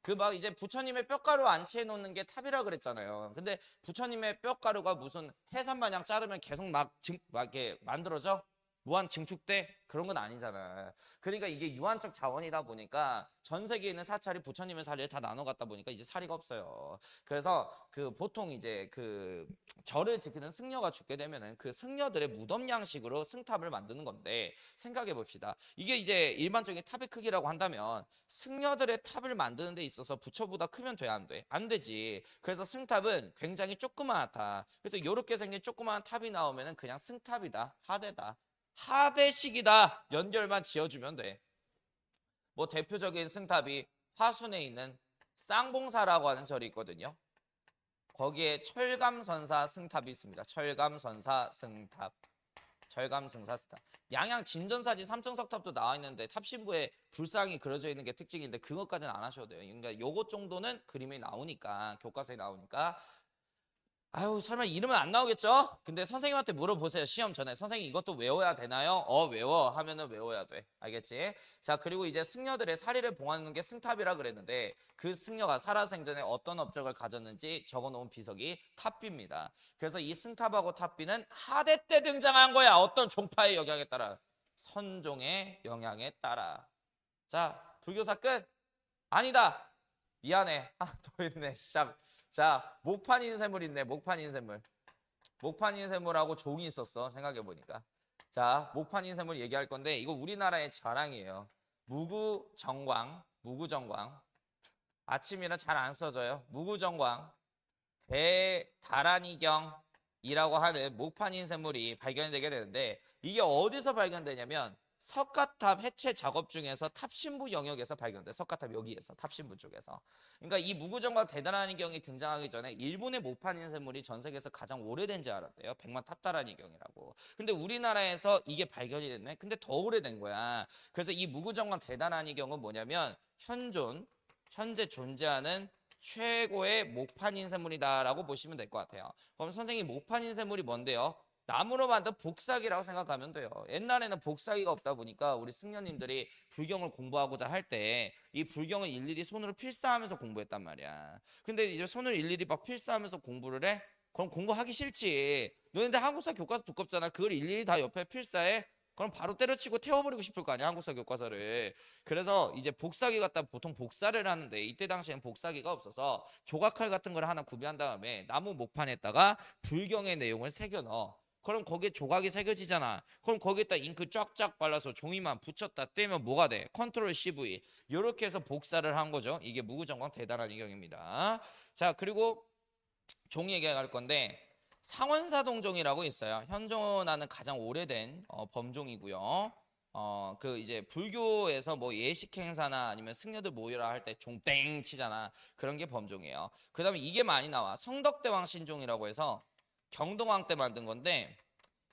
그 막 이제 부처님의 뼈가루 안치해 놓는 게 탑이라 그랬잖아요. 근데 부처님의 뼈가루가 무슨 해산 마냥 자르면 계속 막 이렇게 만들어져? 무한 증축돼? 그런 건 아니잖아. 그러니까 이게 유한적 자원이다 보니까 전 세계에 있는 사찰이 부처님의 사리를 다 나눠 갖다 보니까 이제 사리가 없어요. 그래서 그 보통 이제 그 절을 지키는 승려가 죽게 되면은 그 승려들의 무덤 양식으로 승탑을 만드는 건데, 생각해 봅시다. 이게 이제 일반적인 탑의 크기라고 한다면 승려들의 탑을 만드는 데 있어서 부처보다 크면 돼, 안 돼? 안 되지. 그래서 승탑은 굉장히 조그마하다. 그래서 이렇게 생긴 조그마한 탑이 나오면은 그냥 승탑이다, 하대다, 하대식이다, 연결만 지어주면 돼. 뭐 대표적인 승탑이 화순에 있는 쌍봉사라고 하는 절이 있거든요. 거기에 철감선사 승탑이 있습니다. 철감선사 승탑. 절감승사 승탑. 양양 진전사지 삼층석탑도 나와 있는데 탑신부에 불상이 그려져 있는 게 특징인데 그것까지는 안 하셔도 돼요. 그러니까 요것 정도는 그림이 나오니까, 교과서에 나오니까. 아유, 설마 이름은 안 나오겠죠? 근데 선생님한테 물어보세요. 시험 전에. 선생님 이것도 외워야 되나요? 외워 하면은 외워야 돼. 알겠지? 자, 그리고 이제 승려들의 사리를 봉하는 게 승탑이라 그랬는데, 그 승려가 살아생전에 어떤 업적을 가졌는지 적어놓은 비석이 탑비입니다. 그래서 이 승탑하고 탑비는 하대 때 등장한 거야. 어떤 종파의 영향에 따라? 선종의 영향에 따라. 자, 불교사 끝? 아니다. 미안해. 하나 더 있네. 시작. 자, 목판 인쇄물 있네. 목판 인쇄물. 목판 인쇄물하고 종이 있었어. 생각해보니까. 자, 목판 인쇄물 얘기할 건데 이거 우리나라의 자랑이에요. 무구정광. 무구정광. 아침이라 잘 안 써져요. 무구정광 대다란이경이라고 하는 목판 인쇄물이 발견되게 되는데, 이게 어디서 발견되냐면 석가탑 해체 작업 중에서 탑신부 영역에서 발견돼. 석가탑 여기에서 탑신부 쪽에서. 그러니까 이 무구정과 대단한 이경이 등장하기 전에 일본의 모판 인쇄물이 전 세계에서 가장 오래된지 알았대요. 백만 탑다란 이경이라고. 근데 우리나라에서 이게 발견이 됐네. 근데 더 오래된 거야. 그래서 이 무구정과 대단한 이경은 뭐냐면 현재 존재하는 최고의 모판 인쇄물이다라고 보시면 될 것 같아요. 그럼 선생님 모판 인쇄물이 뭔데요? 나무로 만든 복사기라고 생각하면 돼요. 옛날에는 복사기가 없다 보니까 우리 승려님들이 불경을 공부하고자 할 때 이 불경을 일일이 손으로 필사하면서 공부했단 말이야. 근데 이제 손을 일일이 막 필사하면서 공부를 해? 그럼 공부하기 싫지. 너네들 한국사 교과서 두껍잖아. 그걸 일일이 다 옆에 필사해? 그럼 바로 때려치고 태워버리고 싶을 거 아니야, 한국사 교과서를. 그래서 이제 복사기 갖다 보통 복사를 하는데 이때 당시에는 복사기가 없어서 조각칼 같은 걸 하나 구비한 다음에 나무 목판에다가 불경의 내용을 새겨 넣어. 그럼 거기에 조각이 새겨지잖아. 그럼 거기에다 잉크 쫙쫙 발라서 종이만 붙였다 떼면 뭐가 돼? 컨트롤 CV. 이렇게 해서 복사를 한 거죠. 이게 무구정광 대단한 이경입니다. 자, 그리고 종 얘기할 건데 상원사동종이라고 있어요. 현존하는 가장 오래된 범종이고요. 그 이제 불교에서 뭐 예식 행사나 아니면 승려들 모여라 할 때 종땡 치잖아. 그런 게 범종이에요. 그다음에 이게 많이 나와. 성덕대왕 신종이라고 해서 경동왕 때 만든 건데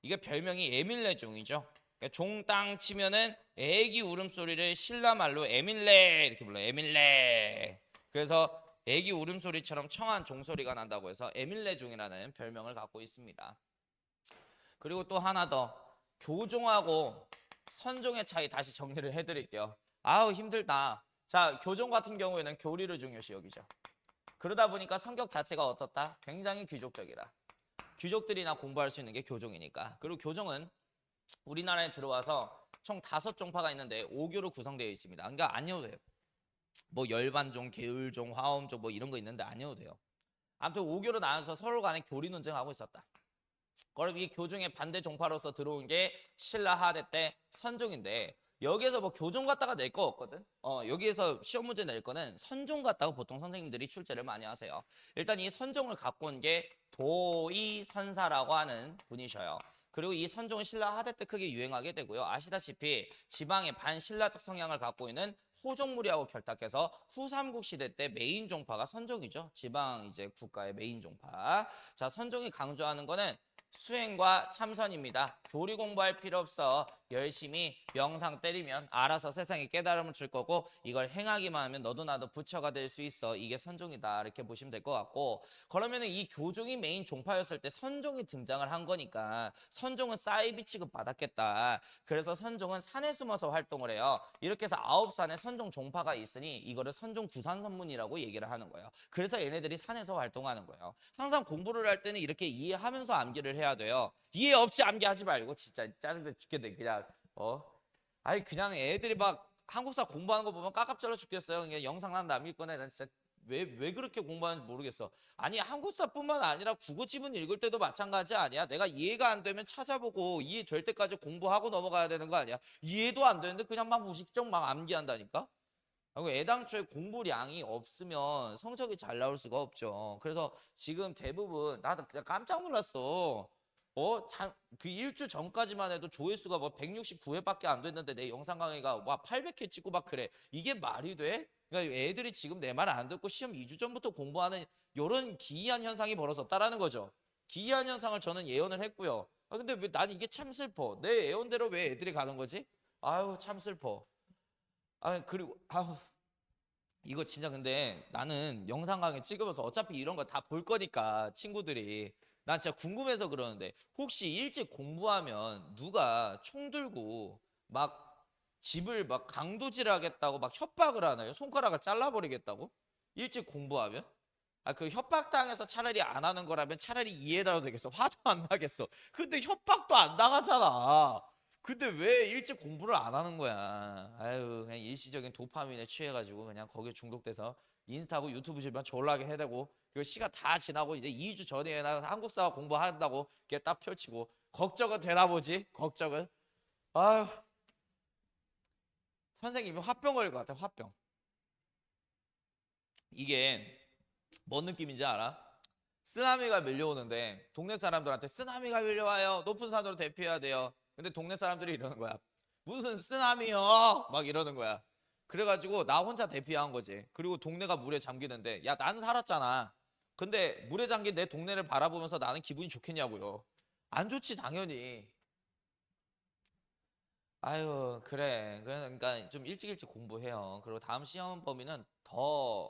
이게 별명이 에밀레종이죠. 그러니까 종땅 치면은 애기 울음소리를 신라 말로 에밀레 이렇게 불러요. 에밀레. 그래서 애기 울음소리처럼 청한 종소리가 난다고 해서 에밀레종이라는 별명을 갖고 있습니다. 그리고 또 하나 더 교종하고 선종의 차이 다시 정리를 해드릴게요. 아우 힘들다. 자, 교종 같은 경우에는 교리를 중요시 여기죠. 그러다 보니까 성격 자체가 어떻다? 굉장히 귀족적이다. 귀족들이나 공부할 수 있는 게 교종이니까. 그리고 교종은 우리나라에 들어와서 총 5종파가 있는데 5교로 구성되어 있습니다. 그러니까 아니어도 돼요. 뭐 열반종, 계율종, 화엄종 뭐 이런 거 있는데 아니어도 돼요. 아무튼 5교로 나눠서 서로 간에 교리 논쟁하고 있었다. 그럼 이 교종의 반대 종파로서 들어온 게 신라 하대 때 선종인데 여기에서 뭐 교종 갖다가 낼 거 없거든. 여기에서 시험 문제 낼 거는 선종 갖다가 보통 선생님들이 출제를 많이 하세요. 일단 이 선종을 갖고 온 게 도의선사라고 하는 분이셔요. 그리고 이 선종은 신라 하대 때 크게 유행하게 되고요. 아시다시피 지방의 반신라적 성향을 갖고 있는 호종무리하고 결탁해서 후삼국 시대 때 메인 종파가 선종이죠. 지방 이제 국가의 메인 종파. 자, 선종이 강조하는 거는 수행과 참선입니다. 교리 공부할 필요 없어. 열심히 명상 때리면 알아서 세상에 깨달음을 줄 거고 이걸 행하기만 하면 너도 나도 부처가 될 수 있어. 이게 선종이다. 이렇게 보시면 될 것 같고 그러면은 이 교종이 메인 종파였을 때 선종이 등장을 한 거니까 선종은 사이비 취급 받았겠다. 그래서 선종은 산에 숨어서 활동을 해요. 이렇게 해서 9산에 선종 종파가 있으니 이거를 선종 구산선문이라고 얘기를 하는 거예요. 그래서 얘네들이 산에서 활동하는 거예요. 항상 공부를 할 때는 이렇게 이해하면서 암기를 해야 돼요. 이해 없이 암기하지 말고 진짜 짜증나 죽겠네 그냥 아니 그냥 애들이 막 한국사 공부하는 거 보면 깝깝절러 죽겠어요. 그냥 영상 난 남길 거네. 난 진짜 왜 그렇게 공부하는지 모르겠어. 아니 한국사뿐만 아니라 국어 지문 읽을 때도 마찬가지 아니야? 내가 이해가 안 되면 찾아보고 이해될 때까지 공부하고 넘어가야 되는 거 아니야? 이해도 안 되는데 그냥 막 무식정 막 암기한다니까? 애당초에 공부량이 없으면 성적이 잘 나올 수가 없죠. 그래서 지금 대부분 나도 깜짝 놀랐어. 그 일주 전까지만 해도 조회수가 뭐 169회밖에 안 됐는데 내 영상 강의가 와 800회 찍고 막 그래. 이게 말이 돼? 그러니까 애들이 지금 내 말 안 듣고 시험 2주 전부터 공부하는 이런 기이한 현상이 벌어졌다라는 거죠. 기이한 현상을 저는 예언을 했고요. 근데 왜 난 이게 참 슬퍼. 내 예언대로 왜 애들이 가는 거지? 아유 참 슬퍼. 그리고 이거 진짜 근데 나는 영상 강의 찍으면서 어차피 이런 거 다 볼 거니까 친구들이 난 진짜 궁금해서 그러는데 혹시 일찍 공부하면 누가 총 들고 막 집을 막 강도질하겠다고 막 협박을 하나요? 손가락을 잘라버리겠다고? 일찍 공부하면? 그 협박당해서 차라리 안 하는 거라면 차라리 이해라도 되겠어. 화도 안 나겠어. 근데 협박도 안 나가잖아. 근데 왜 일찍 공부를 안 하는 거야? 아유, 그냥 일시적인 도파민에 취해가지고 그냥 거기에 중독돼서 인스타고 유튜브 실만 졸라게 해대고 그 시간 다 지나고 이제 2주 전에 나 한국사 공부한다고 이렇게 딱 펼치고 걱정은 되나 보지? 걱정은. 아유, 선생님이 화병 걸릴 것 같아, 화병. 이게 뭔 느낌인지 알아? 쓰나미가 밀려오는데 동네 사람들한테 쓰나미가 밀려와요. 높은 산으로 대피해야 돼요. 근데 동네 사람들이 이러는 거야. 무슨 쓰나미요? 막 이러는 거야. 그래가지고 나 혼자 대피한 거지. 그리고 동네가 물에 잠기는데 야 나는 살았잖아. 근데 물에 잠긴 내 동네를 바라보면서 나는 기분이 좋겠냐고요. 안 좋지 당연히. 아유 그래. 그러니까 좀 일찍 일찍 공부해요. 그리고 다음 시험 범위는 더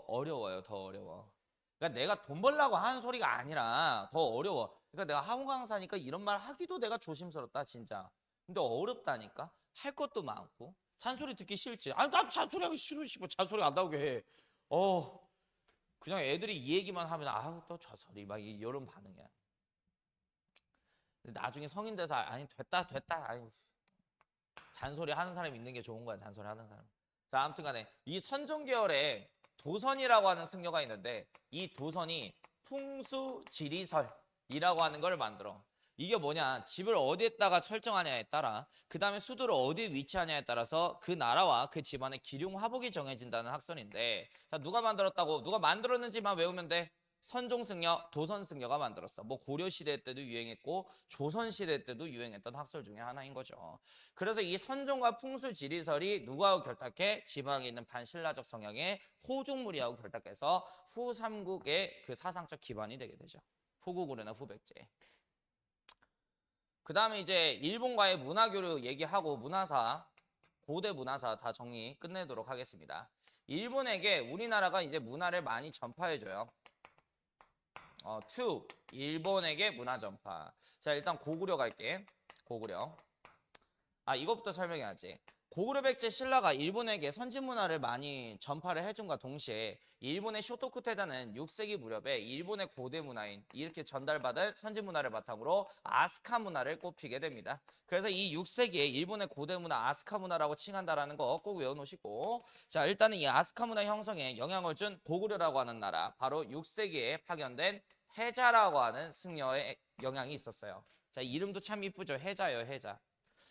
어려워요. 더 어려워. 그러니까 내가 돈 벌려고 하는 소리가 아니라 더 어려워. 그러니까 내가 학원 강사니까 이런 말 하기도 내가 조심스럽다 진짜. 근데 어렵다니까. 할 것도 많고 잔소리 듣기 싫지. 아니 나 잔소리 하기 싫어. 뭐 잔소리 안 나오게 해. 어 그냥 애들이 이 얘기만 하면 아우 또 저 소리 막 이런 반응이야. 근데 나중에 성인 돼서 아니 됐다 됐다. 아유 잔소리 하는 사람이 있는 게 좋은 거야. 잔소리 하는 사람. 자, 아무튼 간에 이 선종 계열에 도선이라고 하는 승려가 있는데 이 도선이 풍수지리설이라고 하는 걸 만들어. 이게 뭐냐? 집을 어디에다가 설정하냐에 따라 그 다음에 수도를 어디에 위치하냐에 따라서 그 나라와 그 집안의 기륭화복이 정해진다는 학설인데 자 누가 만들었다고? 누가 만들었는지만 외우면 돼. 선종승려, 도선승려가 만들었어. 뭐 고려시대 때도 유행했고 조선시대 때도 유행했던 학설 중에 하나인 거죠. 그래서 이 선종과 풍수지리설이 누구하고 결탁해? 지방에 있는 반신라적 성향의 호족무리하고 결탁해서 후삼국의 그 사상적 기반이 되게 되죠. 후구고려나 후백제. 그 다음에 이제 일본과의 문화교류 얘기하고 문화사, 고대 문화사 다 정리 끝내도록 하겠습니다. 일본에게 우리나라가 이제 문화를 많이 전파해줘요. 일본에게 문화 전파. 자, 일단 고구려 갈게. 고구려. 이것부터 설명해야지. 고구려 백제 신라가 일본에게 선진 문화를 많이 전파를 해준과 동시에 일본의 쇼토쿠 태자는 6세기 무렵에 일본의 고대 문화인 이렇게 전달받은 선진 문화를 바탕으로 아스카 문화를 꼽히게 됩니다. 그래서 이 6세기에 일본의 고대 문화 아스카 문화라고 칭한다라는 거 꼭 외워놓으시고 자 일단은 이 아스카 문화 형성에 영향을 준 고구려라고 하는 나라 바로 6세기에 파견된 해자라고 하는 승려의 영향이 있었어요. 자 이름도 참 이쁘죠. 해자예요. 해자.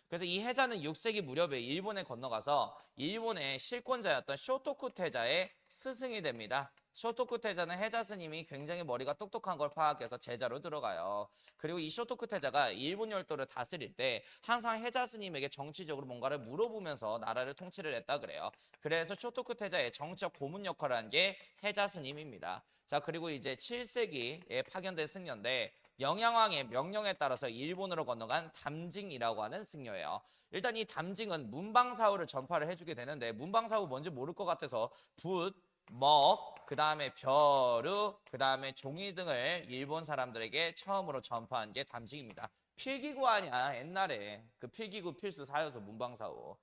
그래서 이 해자는 6세기 무렵에 일본에 건너가서 일본의 실권자였던 쇼토쿠 태자의 스승이 됩니다. 쇼토쿠 태자는 해자 스님이 굉장히 머리가 똑똑한 걸 파악해서 제자로 들어가요. 그리고 이 쇼토쿠 태자가 일본 열도를 다스릴 때 항상 해자 스님에게 정치적으로 뭔가를 물어보면서 나라를 통치를 했다 그래요. 그래서 쇼토쿠 태자의 정치적 고문 역할을 한 게 해자 스님입니다. 자 그리고 이제 7세기에 파견된 승려인데 영양왕의 명령에 따라서 일본으로 건너간 담징이라고 하는 승려예요. 일단 이 담징은 문방사후를 전파를 해주게 되는데 문방사후 뭔지 모를 것 같아서 붓, 먹, 그 다음에 벼루, 그 다음에 종이 등을 일본 사람들에게 처음으로 전파한 게 담징입니다. 필기구 아니야 옛날에 그 필기구 필수 사요소 문방사후.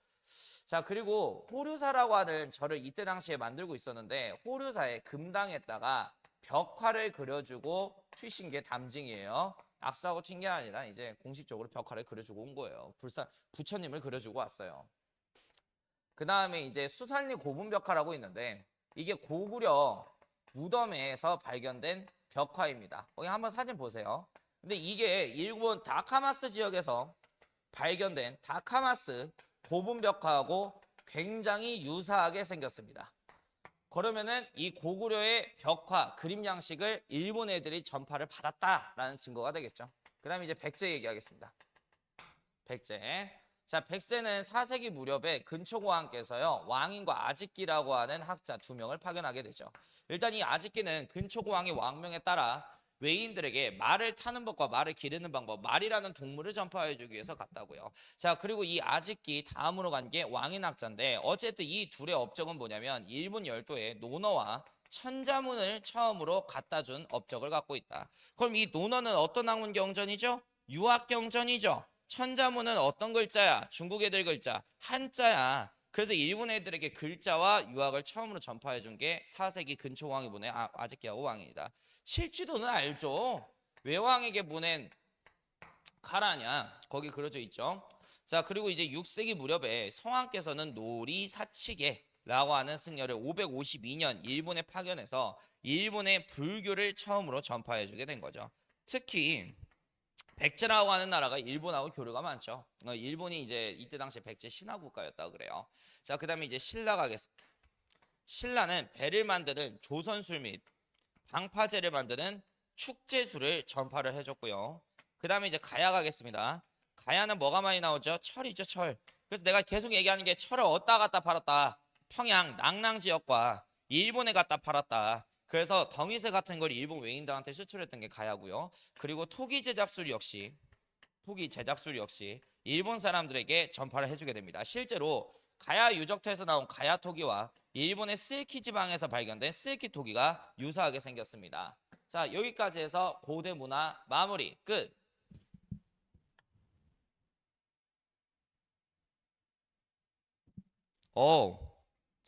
자 그리고 호류사라고 하는 절을 이때 당시에 만들고 있었는데 호류사의 금당에다가 벽화를 그려주고 튀신 게 담징이에요. 악수하고 튄 게 아니라 이제 공식적으로 벽화를 그려주고 온 거예요. 부처님을 그려주고 왔어요. 그 다음에 이제 수산리 고분벽화라고 있는데 이게 고구려 무덤에서 발견된 벽화입니다. 거기 한번 사진 보세요. 근데 이게 일본 다카마스 지역에서 발견된 다카마스 고분벽화하고 굉장히 유사하게 생겼습니다. 그러면은 이 고구려의 벽화, 그림 양식을 일본 애들이 전파를 받았다라는 증거가 되겠죠. 그 다음에 이제 백제 얘기하겠습니다. 백제. 자, 백제는 4세기 무렵에 근초고왕께서요, 왕인과 아직기라고 하는 학자 2명을 파견하게 되죠. 일단 이 아직기는 근초고왕의 왕명에 따라 외인들에게 말을 타는 법과 말을 기르는 방법, 말이라는 동물을 전파해주기 위해서 갔다고요. 자, 그리고 이 아직기 다음으로 간 게 왕인학자인데 어쨌든 이 둘의 업적은 뭐냐면 일본 열도에 논어와 천자문을 처음으로 갖다 준 업적을 갖고 있다. 그럼 이 논어는 어떤 학문 경전이죠? 유학 경전이죠. 천자문은 어떤 글자야? 중국 애들 글자 한자야. 그래서 일본 애들에게 글자와 유학을 처음으로 전파해 준 게 4세기 근초왕이 보낸 아직기하고 왕입니다. 실지도는 알죠. 외왕에게 보낸 가라냐 거기 그려져 있죠. 자 그리고 이제 6세기 무렵에 성왕께서는 노리 사치게라고 하는 승려를 552년 일본에 파견해서 일본의 불교를 처음으로 전파해 주게 된 거죠. 특히 백제라고 하는 나라가 일본하고 교류가 많죠. 일본이 이제 이때 당시 백제 신화 국가였다고 그래요. 자, 그다음에 이제 신라 가겠습니다. 신라는 배를 만드는 조선술 및 방파제를 만드는 축제술을 전파를 해줬고요. 그다음에 이제 가야 가겠습니다. 가야는 뭐가 많이 나오죠? 철이죠, 철. 그래서 내가 계속 얘기하는 게 철을 얻다 갔다 팔았다. 평양 낭랑 지역과 일본에 갖다 팔았다. 그래서 덩이쇠 같은 걸 일본 외인들한테 수출했던 게 가야고요. 그리고 토기 제작술 역시 일본 사람들에게 전파를 해주게 됩니다. 실제로 가야 유적터에서 나온 가야 토기와 일본의 스에키 지방에서 발견된 스에키 토기가 유사하게 생겼습니다. 자, 여기까지 해서 고대 문화 마무리 끝.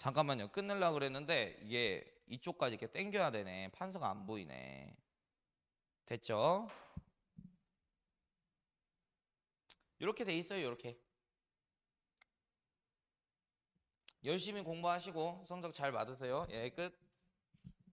잠깐만요. 끊으려고 그랬는데 이게 이쪽까지 이렇게 당겨야 되네. 판서가 안 보이네. 됐죠? 이렇게 돼 있어요. 이렇게. 열심히 공부하시고 성적 잘 받으세요. 예, 끝.